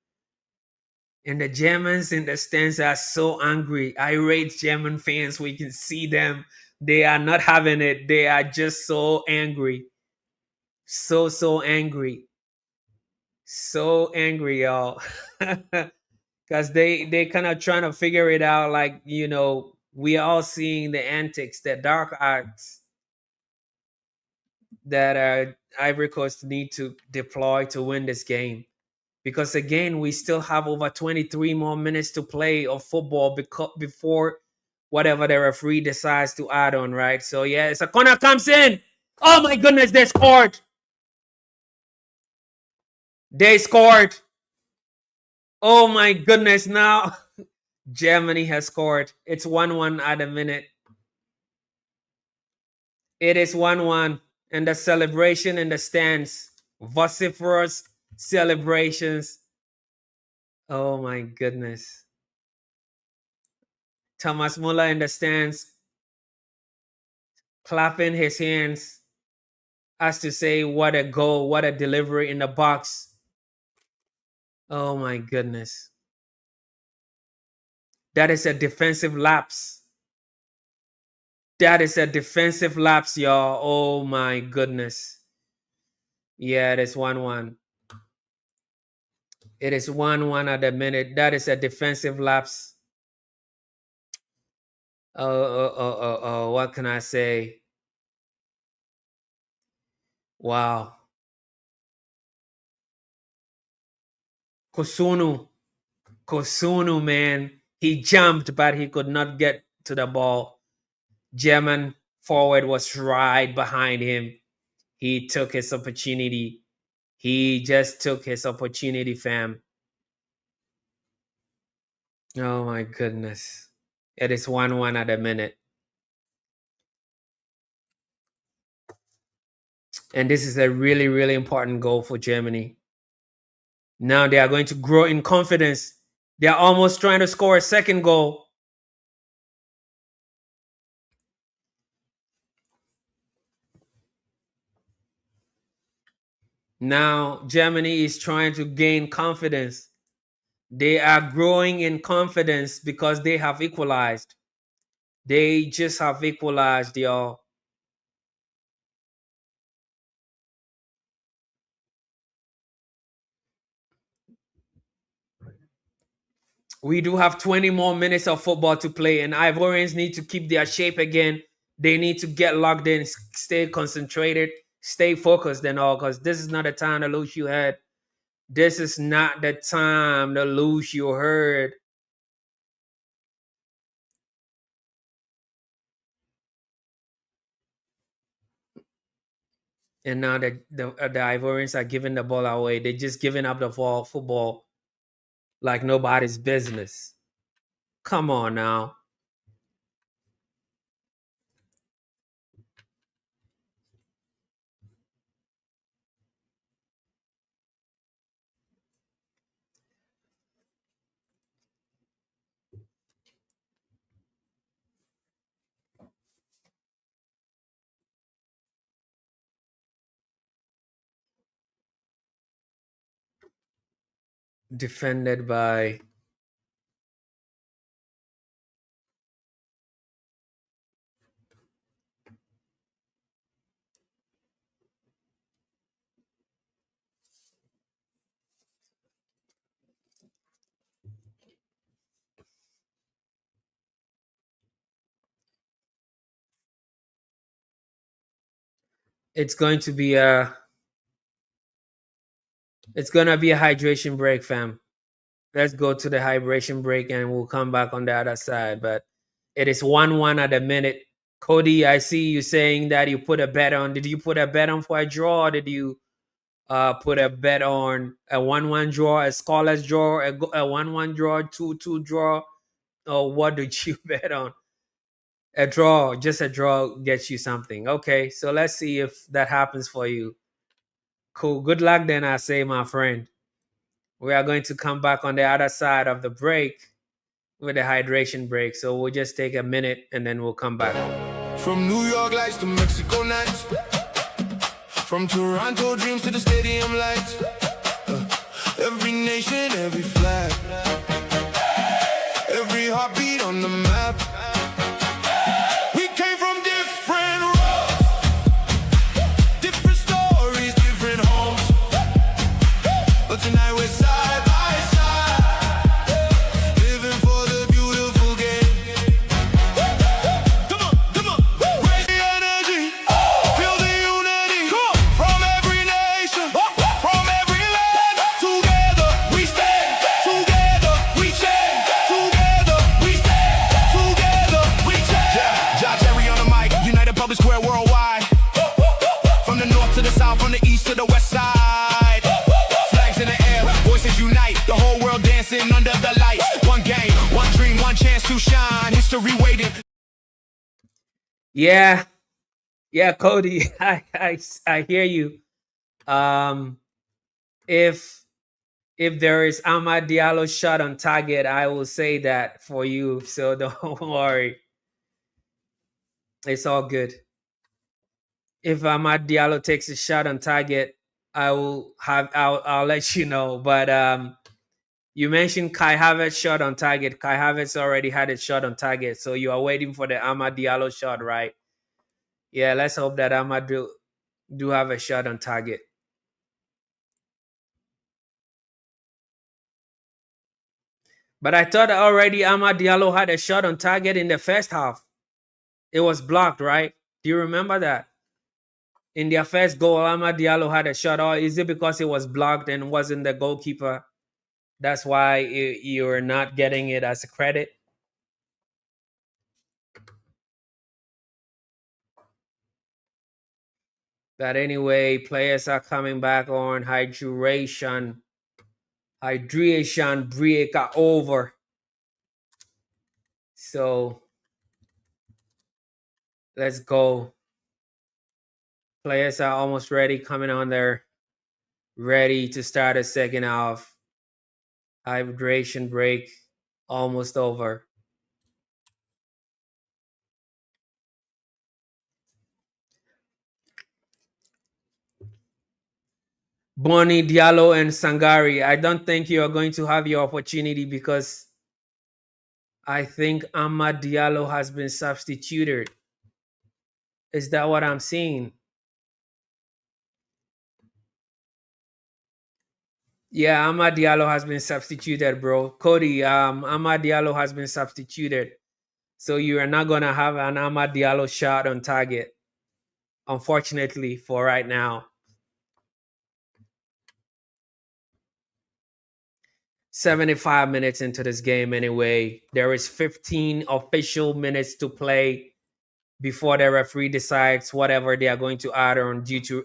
And the Germans in the stands are so angry. Irate German fans, we can see them. They are not having it. They are just so angry. So angry. So angry, y'all. Because they kind of trying to figure it out. Like, we are all seeing the antics, the dark arts that Ivory Coast need to deploy to win this game. Because again, we still have over 23 more minutes to play of football before whatever the referee decides to add on, right? So yeah, it's a corner comes in. Oh my goodness, they scored. They scored. Oh my goodness, now Germany has scored. It's 1-1 at a minute. It is 1-1. And the celebration in the stands, vociferous celebrations. Oh my goodness. Thomas Muller in the stands, clapping his hands as to say, what a goal, what a delivery in the box. Oh my goodness. That is a defensive lapse. That is a defensive lapse, y'all. Oh my goodness. Yeah, it is 1-1. It is 1-1 at the minute. That is a defensive lapse. Oh, what can I say? Wow. Kosunu, man. He jumped, but he could not get to the ball. German forward was right behind him. He took his opportunity. He just took his opportunity, fam. Oh my goodness. It is 1-1 at a minute. And this is a really, really important goal for Germany. Now they are going to grow in confidence. They are almost trying to score a second goal. Now Germany is trying to gain confidence. They are growing in confidence because they have equalized. They just have equalized, y'all. We do have 20 more minutes of football to play, and Ivorians need to keep their shape again. They need to get locked in, stay concentrated, stay focused, and all, because this is not the time to lose your head. This is not the time to lose your head. And now the Ivorians are giving the ball away. They're just giving up the ball, football like nobody's business. Come on now. Defended by it's going to be a it's gonna be a hydration break, fam. Let's go to the hydration break and we'll come back on the other side. But it is 1-1 at a minute. Cody, I see you saying that you put a bet on. Did you put a bet on for a draw, or did you put a bet on a 1-1 draw, a scoreless draw, a 1-1 draw, 2-2 draw, or what did you bet on? A draw, just a draw gets you something. Okay, so let's see if that happens for you. Cool. Good luck then, I say, my friend. We are going to come back on the other side of the break with a hydration break. So we'll just take a minute and then we'll come back. From New York lights to Mexico nights, from Toronto dreams to the stadium lights, every nation, every flag, every heartbeat on the map. We came from different roads, different stories, different homes, but tonight we're side by side, living for the beautiful game. Come on, come on, raise the energy, feel the unity, from every nation, from every land. Together we stand, together we change, together we stand, together we change. Yeah, JAH-jERRY on the mic, United Public Square worldwide, from the north to the south, from the east to the west side. Flags in the air, voices unite, the whole world dancing under the lights. One game, one dream, one chance to shine, history waiting. Yeah, yeah, Cody, I hear you. Um, if there is Amad Diallo shot on target, I will say that for you. So don't worry, it's all good. If Amad Diallo takes a shot on target, I'll let you know. But you mentioned Kai Havertz shot on target. Kai Havertz already had a shot on target, so you are waiting for the Amad Diallo shot, right? Yeah, let's hope that Amad do have a shot on target. But I thought already Amad Diallo had a shot on target in the first half. It was blocked, right? Do you remember that? In their first goal, Amad Diallo had a shot. Or is it because it was blocked and wasn't the goalkeeper? That's why you're not getting it as a credit. But anyway, players are coming back on hydration break are over. So let's go. Players are almost ready, coming on there, ready to start a second half. Hydration break almost over. Bonnie, Diallo, and Sangari. I don't think you are going to have your opportunity because I think Ahmad Diallo has been substituted. Is that what I'm seeing? Yeah, Ahmad Diallo has been substituted, bro. Cody, Ahmad Diallo has been substituted. So you are not gonna have an Ahmad Diallo shot on target, unfortunately, for right now. 75 minutes into this game anyway. There is 15 official minutes to play before the referee decides whatever they are going to add on due to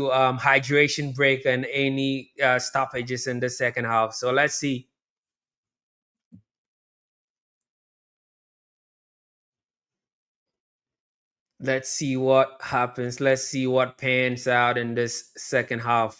hydration break and any stoppages in the second half. So let's see. Let's see what happens. Let's see what pans out in this second half.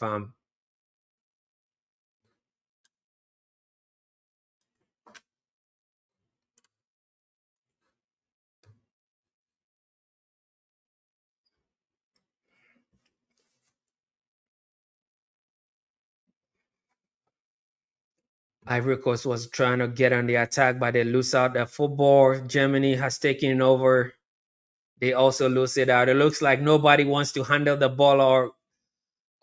Ivory Coast was trying to get on the attack, but they lose out the football. Germany has taken over. They also lose it out. It looks like nobody wants to handle the ball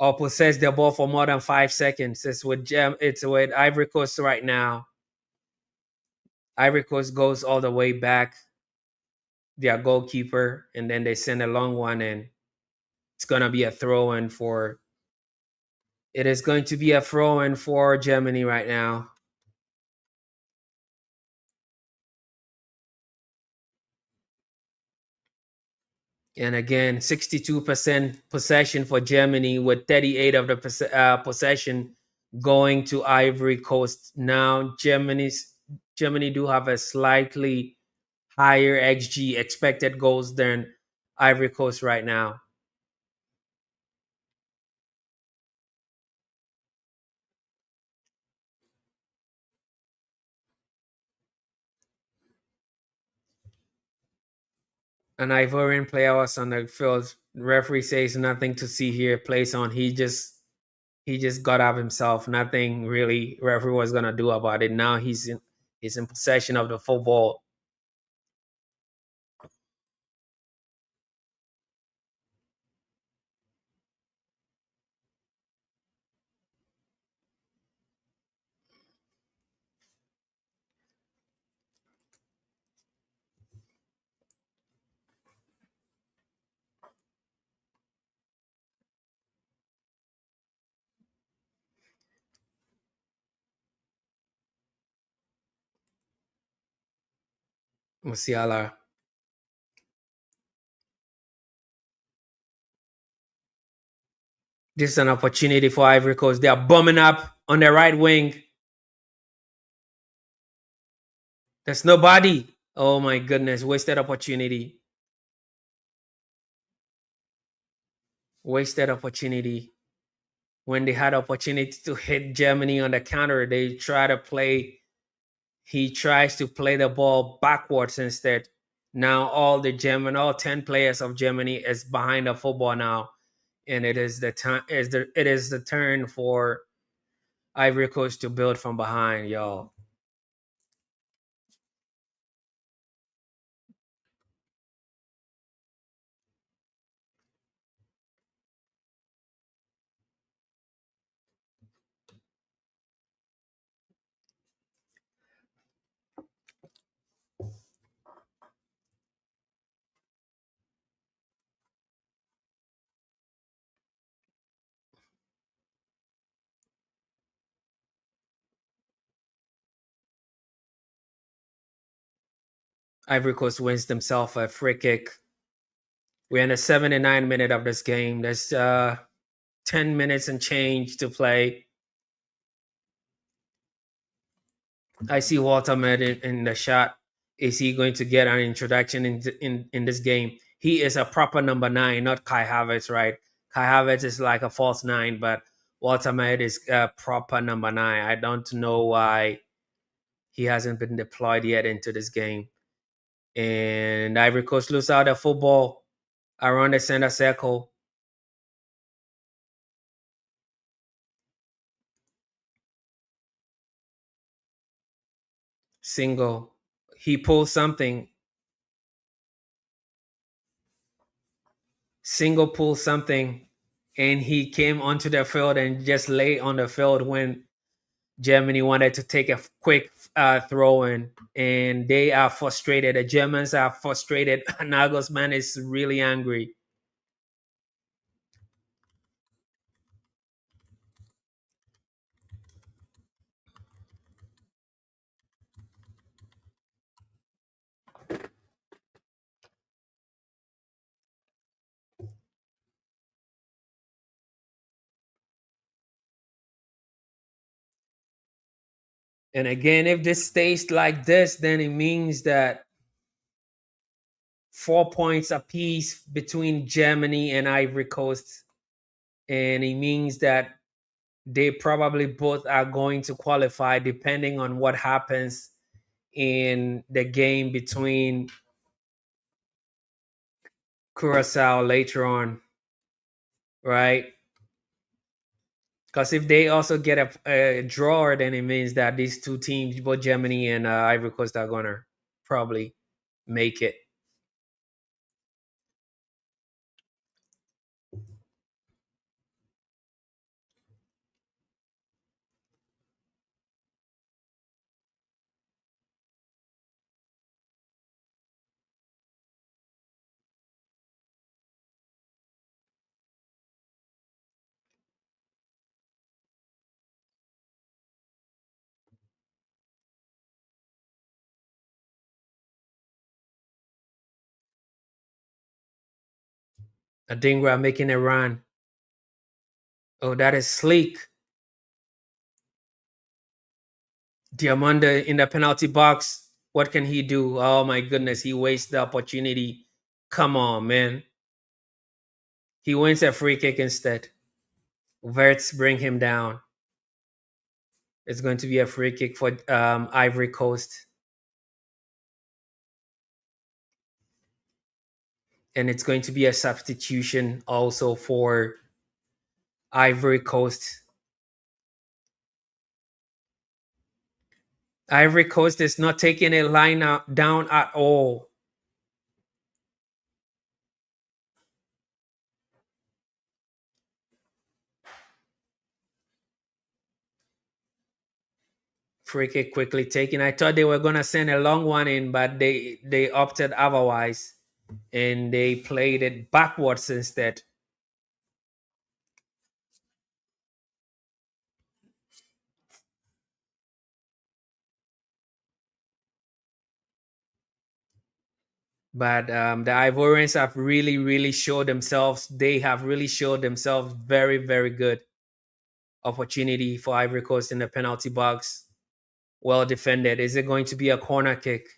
or possess the ball for more than 5 seconds. It's with Ivory Coast right now. Ivory Coast goes all the way back, their goalkeeper, and then they send a long one in. It's gonna be a throw in for. It is going to be a throw in for Germany right now. And again, 62% possession for Germany, with 38 of the possession going to Ivory Coast. Now, Germany do have a slightly higher XG, expected goals, than Ivory Coast right now. An Ivorian player was on the field. Referee says nothing to see here. Plays on. He just got up himself. Nothing really referee was gonna do about it. Now he's in possession of the football. Musiala. This is an opportunity for Ivory Coast. They are bombing up on the right wing. There's nobody. Oh my goodness. Wasted opportunity. Wasted opportunity. When they had opportunity to hit Germany on the counter, he tries to play the ball backwards instead. Now all 10 players of Germany is behind the football now. And it is the turn for Ivory Coast to build from behind, y'all. Ivory Coast wins themselves a free kick. We're in the 79 minute of this game. There's 10 minutes and change to play. I see Walter Med in the shot. Is he going to get an introduction in this game? He is a proper number nine, not Kai Havertz, right? Kai Havertz is like a false nine, but Walter Med is a proper number nine. I don't know why he hasn't been deployed yet into this game. And Ivory Coast loses out the football around the center circle. Single. He pulls something. Single pull something, and he came onto the field and just lay on the field when Germany wanted to take a quick throw in, and they are frustrated. The Germans are frustrated. Nagelsmann is really angry. And again, if this stays like this, then it means that 4 points apiece between Germany and Ivory Coast. And it means that they probably both are going to qualify depending on what happens in the game between Curacao later on, right? Because if they also get a draw, then it means that these two teams, both Germany and Ivory Coast, are going to probably make it. Adingra making a run. Oh, that is sleek. Diamanda in the penalty box. What can he do? Oh my goodness, he wastes the opportunity. Come on, man. He wins a free kick instead. Verts bring him down. It's going to be a free kick for Ivory Coast. And it's going to be a substitution also for Ivory Coast. Ivory Coast is not taking a line down at all. Free kick quickly taken. I thought they were gonna send a long one in, but they opted otherwise, and they played it backwards instead. But the Ivorians have really, really showed themselves. They have really showed themselves very, very good. Opportunity for Ivory Coast in the penalty box. Well defended. Is it going to be a corner kick?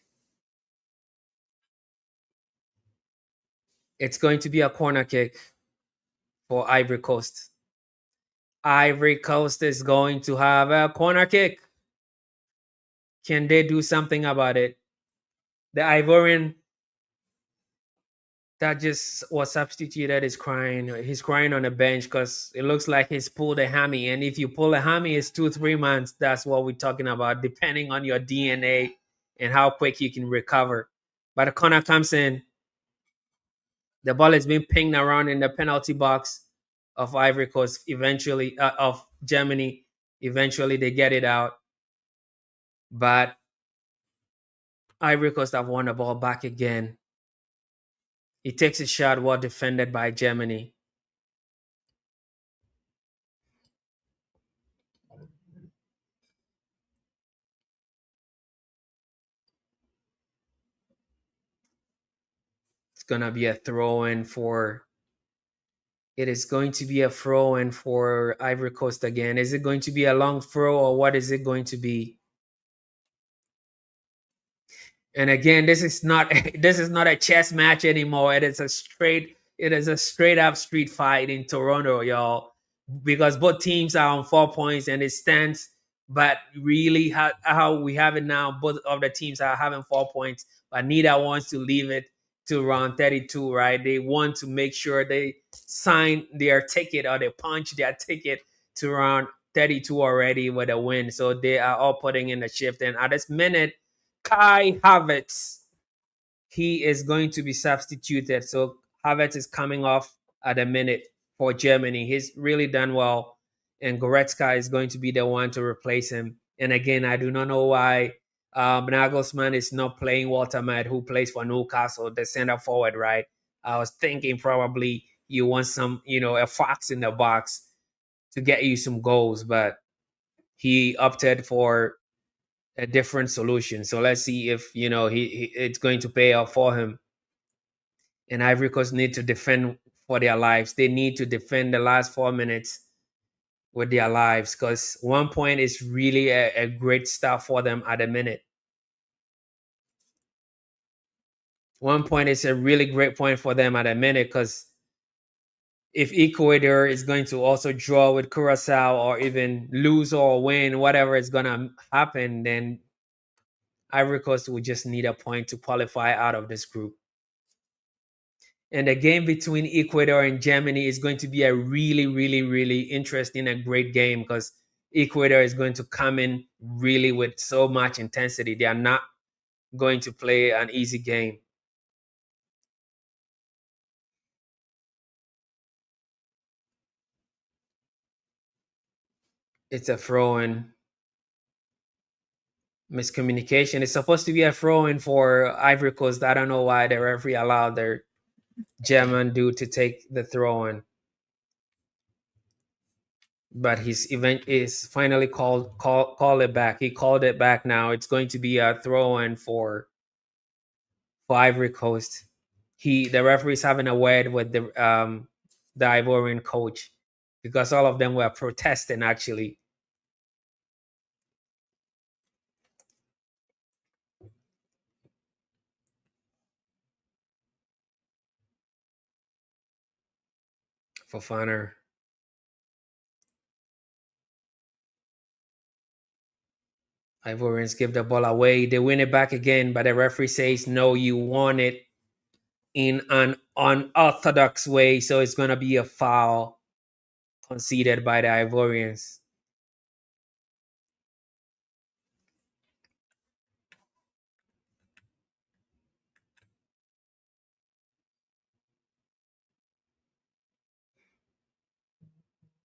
It's going to be a corner kick for Ivory Coast. Ivory Coast is going to have a corner kick. Can they do something about it? The Ivorian that just was substituted is crying. He's crying on the bench because it looks like he's pulled a hammy. And if you pull a hammy, it's 2-3 months. That's what we're talking about, depending on your DNA and how quick you can recover. But the corner comes in. The ball is being pinged around in the penalty box of Ivory Coast. Eventually, of Germany. Eventually, they get it out. But Ivory Coast have won the ball back again. He takes a shot, well defended by Germany. It's gonna be a throw in for. It is going to be a throw in for Ivory Coast again. Is it going to be a long throw or what is it going to be? And again, this is not this is not a chess match anymore. It is a straight up street fight in Toronto, y'all. Because both teams are on 4 points and it stands. But really, how we have it now, both of the teams are having 4 points, but neither wants to leave it to round 32, right? They want to make sure they sign their ticket or they punch their ticket to round 32 already with a win. So they are all putting in the shift. And at this minute, Kai Havertz, he is going to be substituted. So Havertz is coming off at a minute for Germany. He's really done well, and Goretzka is going to be the one to replace him. And again, I do not know why Nagelsmann is not playing Walter Matt, who plays for Newcastle, the center forward, right? I was thinking probably you want some, a fox in the box to get you some goals, but he opted for a different solution. So let's see if he it's going to pay off for him. And Ivory Coast need to defend for their lives. They need to defend the last 4 minutes with their lives because 1 point is really a great start for them at the minute. 1 point is a really great point for them at a minute because if Ecuador is going to also draw with Curacao or even lose or win, whatever is going to happen, then Ivory Coast will just need a point to qualify out of this group. And the game between Ecuador and Germany is going to be a really, really, really interesting and great game because Ecuador is going to come in really with so much intensity. They are not going to play an easy game. It's a throw in. Miscommunication. It's supposed to be a throw in for Ivory Coast. I don't know why the referee allowed their German dude to take the throw in. But his event is finally call it back. He called it back now. It's going to be a throw in for Ivory Coast. The referee is having a word with the Ivorian coach because all of them were protesting actually. For Fana. Ivorians give the ball away. They win it back again, but the referee says, no, you won it in an unorthodox way. So it's going to be a foul conceded by the Ivorians.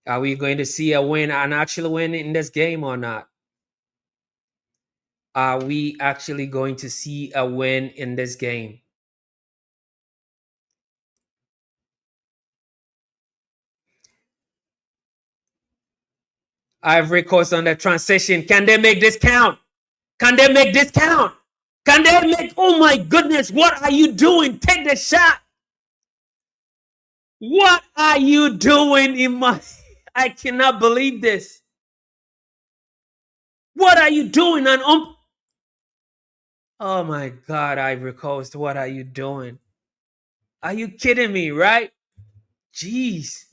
Are we going to see an actual win in this game or not? Are we actually going to see a win in this game? Ivory Coast on the transition. Can they make this count? Can they make this count? Can they make? Oh my goodness! What are you doing? Take the shot. What are you doing in my? I cannot believe this. What are you doing? Oh my God, Ivory Coast! What are you doing? Are you kidding me? Right? Jeez.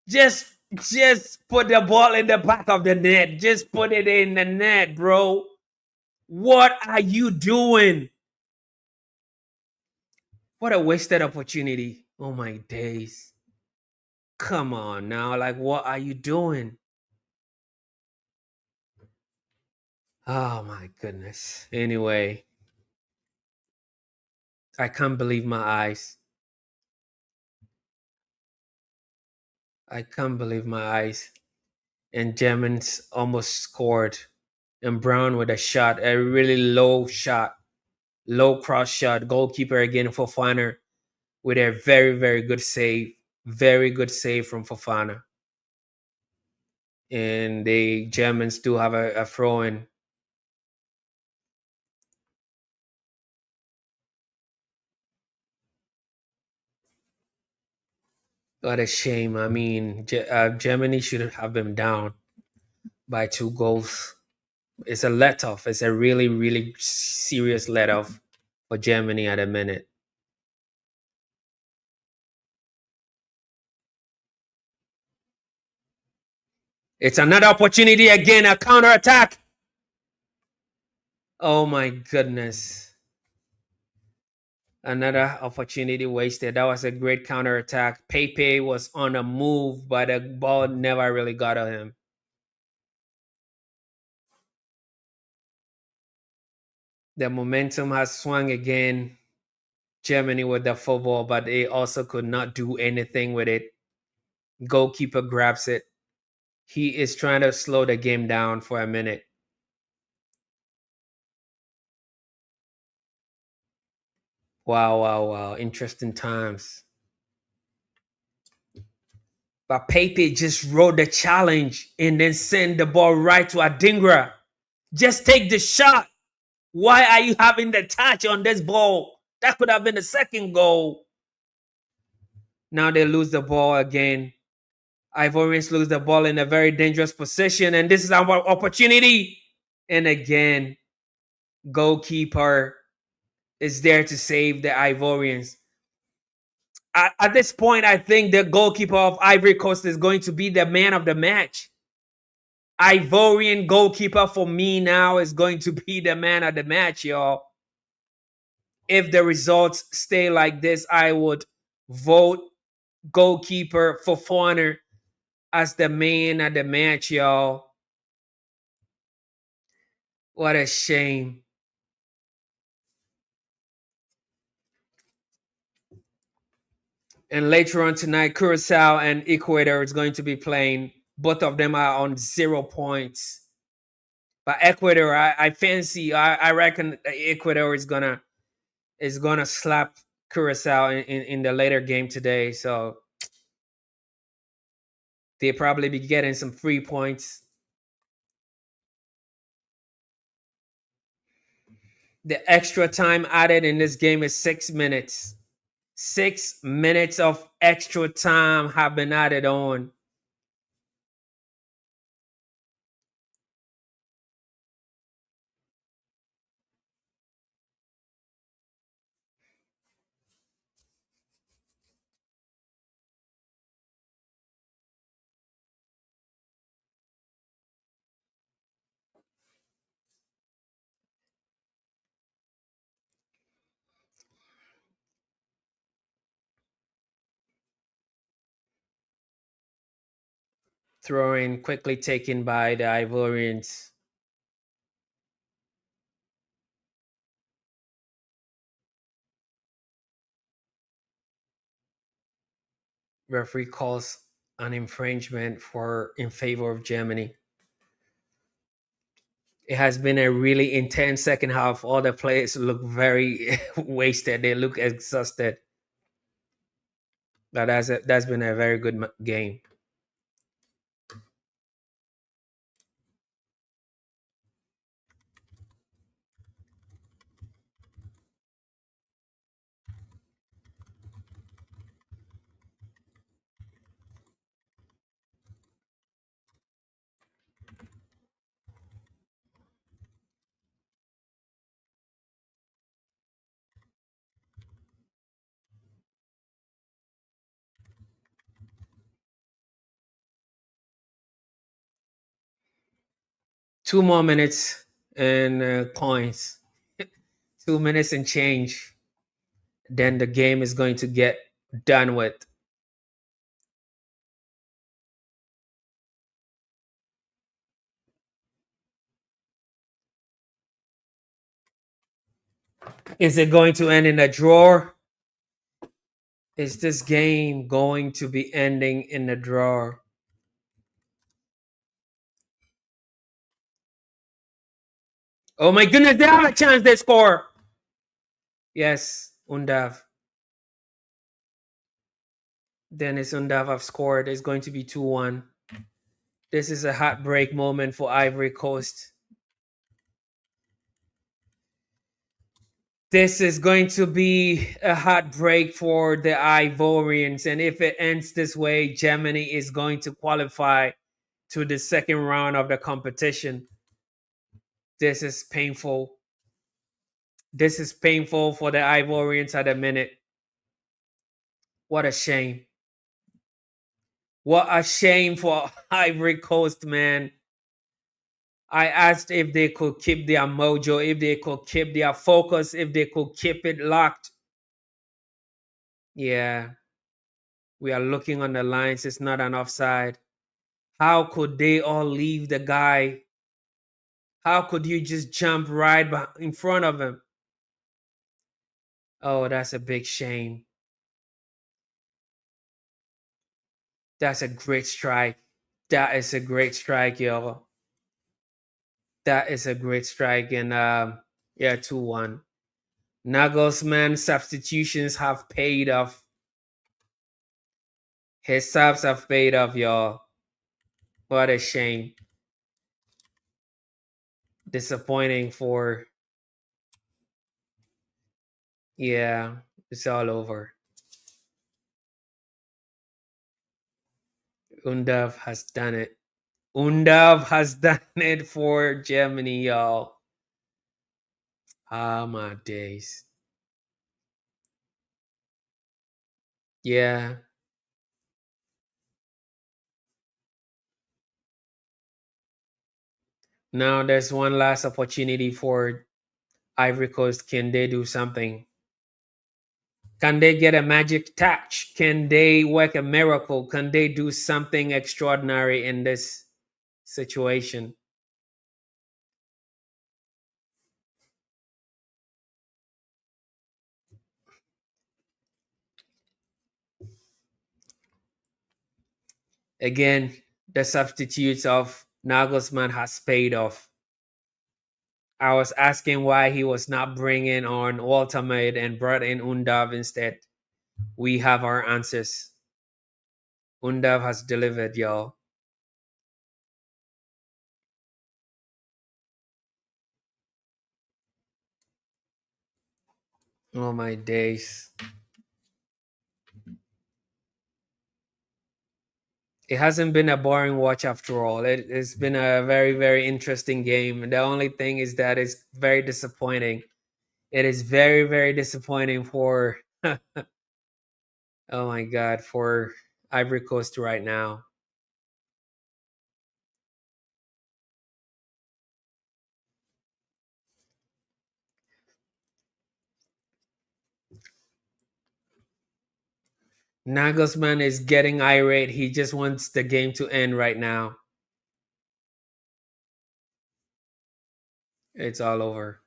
Just just put the ball in the back of the net. Just put it in the net, bro. What are you doing? What a wasted opportunity. Oh my days. Come on now. Like, what are you doing? Oh my goodness. Anyway, I can't believe my eyes. I can't believe my eyes. And Germans almost scored. And Brown with a shot, a really low shot, low cross shot. Goalkeeper again, Fofana, with a very, very good save. Very good save from Fofana. And the Germans do have a throw in. What a shame. I mean, Germany should have been down by 2 goals. It's a let off. It's a really, really serious let off for Germany at a minute. It's another opportunity again, a counter attack. Oh my goodness. Another opportunity wasted. That was a great counter attack. Pepe was on a move, but the ball never really got to him. The momentum has swung again. Germany with the football, but they also could not do anything with it. Goalkeeper grabs it. He is trying to slow the game down for a minute. Wow, wow, wow. Interesting times. But Pepe just rode the challenge and then send the ball right to Adingra. Just take the shot. Why are you having the touch on this ball? That could have been the second goal. Now they lose the ball again. Ivorians lose the ball in a very dangerous position, and this is our opportunity. And again, goalkeeper is there to save the Ivorians. At this point, I think the goalkeeper of Ivory Coast is going to be the man of the match. Ivorian goalkeeper for me now is going to be the man of the match, y'all. If the results stay like this, I would vote goalkeeper for Foreigner as the man of the match, y'all. What a shame. And later on tonight, Curacao and Ecuador is going to be playing. Both of them are on 0 points. But Ecuador, I fancy. I reckon Ecuador is gonna slap Curacao in the later game today. So they probably be getting some free points. The extra time added in this game is 6 minutes. 6 minutes of extra time have been added on. Throwing quickly taken by the Ivorians. Referee calls an infringement in favor of Germany. It has been a really intense second half. All the players look very wasted. They look exhausted. But that's been a very good game. Two more minutes and coins. 2 minutes and change. Then the game is going to get done with. Is it going to end in a draw? Is this game going to be ending in a draw? Oh my goodness, they have a chance they score. Yes, Undav. Dennis Undav have scored. It's going to be 2-1. This is a heartbreak moment for Ivory Coast. This is going to be a heartbreak for the Ivorians, and if it ends this way, Germany is going to qualify to the second round of the competition. This is painful. This is painful for the Ivorians at the minute. What a shame. What a shame for Ivory Coast, man. I asked if they could keep their mojo, if they could keep their focus, if they could keep it locked. Yeah, we are looking on the lines. It's not an offside. How could they all leave the guy? How could you just jump right in front of him? Oh, that's a big shame. That's a great strike. That is a great strike, yo. That is a great strike. And yeah, 2-1. Nagelsmann substitutions have paid off. His subs have paid off, y'all. What a shame. Disappointing for, yeah, it's all over. Undav has done it. Undav has done it for Germany, y'all. Ah, my days. Yeah. Now there's one last opportunity for Ivory Coast. Can they do something? Can they get a magic touch? Can they work a miracle? Can they do something extraordinary in this situation? Again, the substitutes of Nagelsmann has paid off. I was asking why he was not bringing on Walter Maid and brought in Undav instead. We have our answers. Undav has delivered, y'all. Oh my days. It hasn't been a boring watch after all. It's been a very, very interesting game. The only thing is that it's very disappointing. It is very, very disappointing for, oh my God, for Ivory Coast right now. Nagelsmann is getting irate. He just wants the game to end right now. It's all over.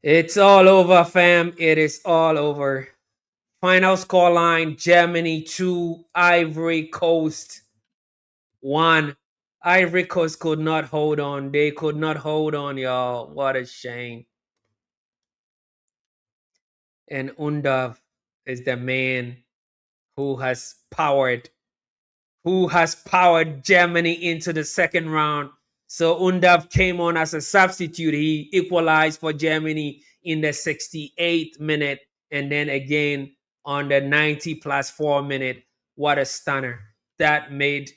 It's all over, fam. It is all over. Final score line Germany 2, Ivory Coast 1. Ivory Coast could not hold on. They could not hold on, y'all. What a shame. And Undav is the man who has powered Germany into the second round. So Undav came on as a substitute. He equalized for Germany in the 68th minute, and then again on the 90 plus 4 minute. What a stunner. That made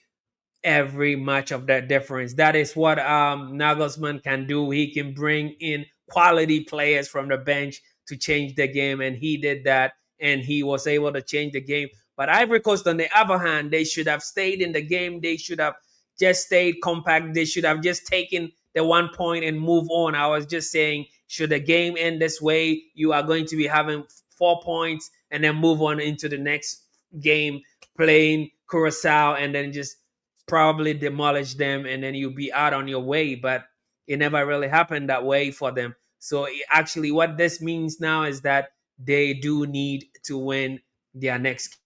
every much of that difference. That is what Nagelsmann can do. He can bring in quality players from the bench to change the game, and he did that, and he was able to change the game. But Ivory Coast, on the other hand, they should have stayed in the game. They should have just stayed compact. They should have just taken the 1 point and move on. I was just saying, should the game end this way, you are going to be having 4 points and then move on into the next game playing Curacao and then just probably demolish them and then you'll be out on your way. But it never really happened that way for them. So actually, what this means now is that they do need to win their next.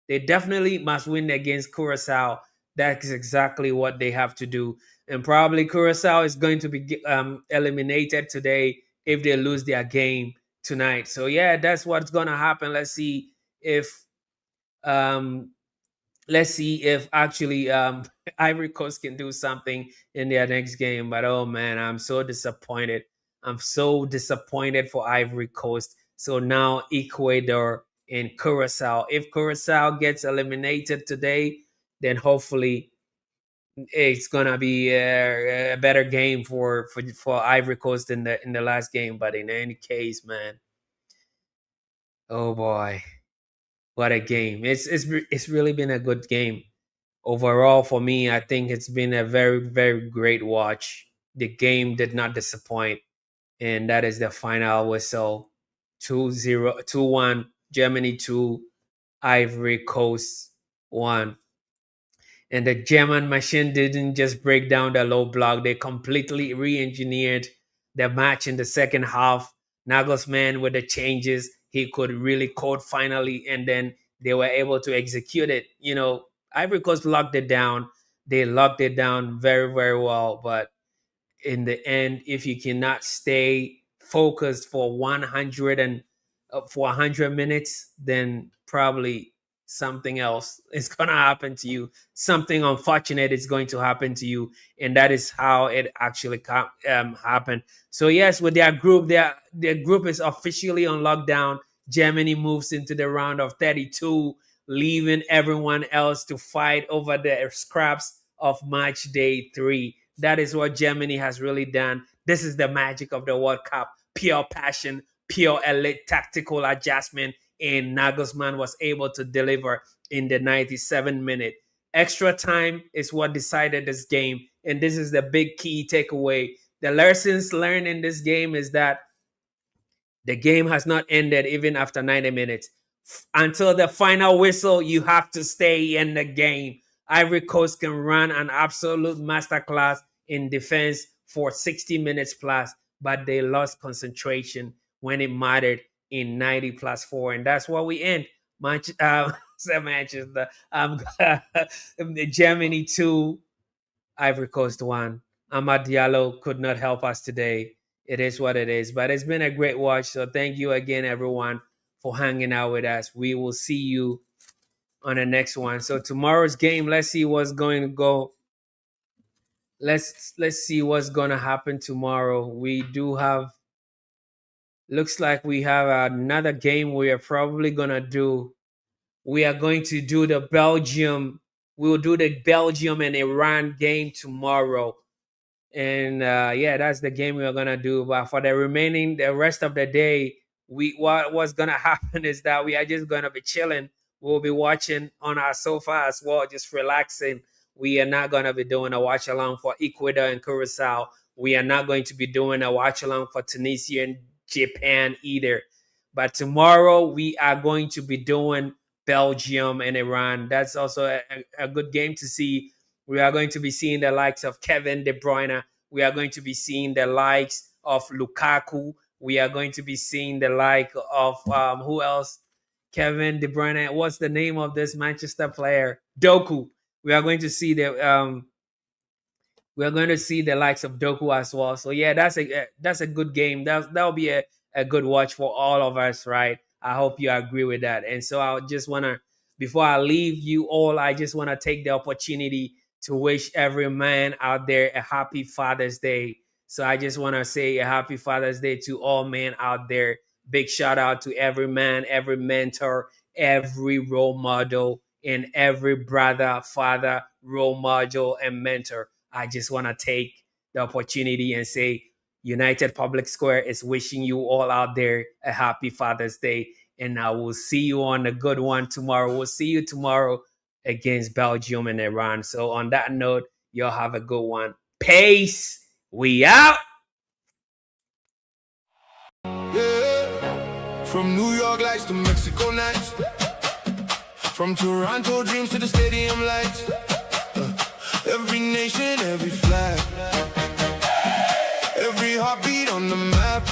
They definitely must win against Curacao. That's exactly what they have to do. And probably Curacao is going to be eliminated today if they lose their game tonight. So yeah, that's what's going to happen. If um, let's see if actually Ivory Coast can do something in their next game. But oh man, I'm so disappointed. I'm so disappointed for Ivory Coast. So now Ecuador and Curacao. If Curacao gets eliminated today, then hopefully it's gonna be a better game for Ivory Coast in the last game. But in any case, man, oh boy, what a game! It's really been a good game overall for me. I think it's been a very great watch. The game did not disappoint, and that is the final whistle. 2-0, 2-1, Germany 2, Ivory Coast 1. And the German machine didn't just break down the low block, they completely re-engineered the match in the second half. Nagelsmann with the changes, he could really code finally, and then they were able to execute it. Ivory Coast locked it down. They locked it down very well, but in the end, if you cannot stay focused for 100 minutes, then probably something else is going to happen to you. Something unfortunate is going to happen to you, and that is how it actually happened. So yes, with their group, their group is officially on lockdown. Germany moves into the round of 32, leaving everyone else to fight over the scraps of match day 3. That is what Germany has really done. This is the magic of the World Cup. Pure passion, pure elite tactical adjustment, and Nagelsmann was able to deliver in the 97th minute. Extra time is what decided this game, and this is the big key takeaway. The lessons learned in this game is that the game has not ended even after 90 minutes. Until the final whistle, you have to stay in the game. Ivory Coast can run an absolute masterclass in defense for 60 minutes plus, but they lost concentration when it mattered in 90 plus 4. And that's what we end. Manchester, Germany 2, Ivory Coast 1. Amad Diallo could not help us today. It is what it is. But it's been a great watch. So thank you again, everyone, for hanging out with us. We will see you on the next one. So tomorrow's game, let's see what's going to go. Let's see what's going to happen tomorrow. We do have, looks like we have another game we are probably going to do. We are going to do the Belgium. We will do the Belgium and Iran game tomorrow. And that's the game we are gonna do. But for the rest of the day, what's gonna happen is that we are just gonna be chilling. We'll be watching on our sofa as well, just relaxing. We are not gonna be doing a watch along for Ecuador and Curacao. We are not going to be doing a watch along for Tunisia and Japan either. But tomorrow we are going to be doing Belgium and Iran. That's also a good game to see. We are going to be seeing the likes of Kevin De Bruyne. We are going to be seeing the likes of Lukaku. We are going to be seeing the like of who else? Kevin De Bruyne. What's the name of this Manchester player? Doku. We are going to see the likes of Doku as well. So yeah, that's a good game. That'll be a good watch for all of us, right? I hope you agree with that. And so I just wanna, before I leave you all, I just wanna take the opportunity to wish every man out there a happy Father's Day. So I just want to say a happy Father's Day to all men out there. Big shout out to every man, every mentor, every role model, and every brother, father, role model, and mentor. I just want to take the opportunity and say United Public Square is wishing you all out there a happy Father's Day. And I will see you on a good one tomorrow. We'll see you tomorrow against Belgium and Iran. So on that note, y'all have a good one. Peace. We out. Yeah. From New York lights to Mexico nights, from Toronto dreams to the stadium lights, every nation, every flag, every heartbeat on the map.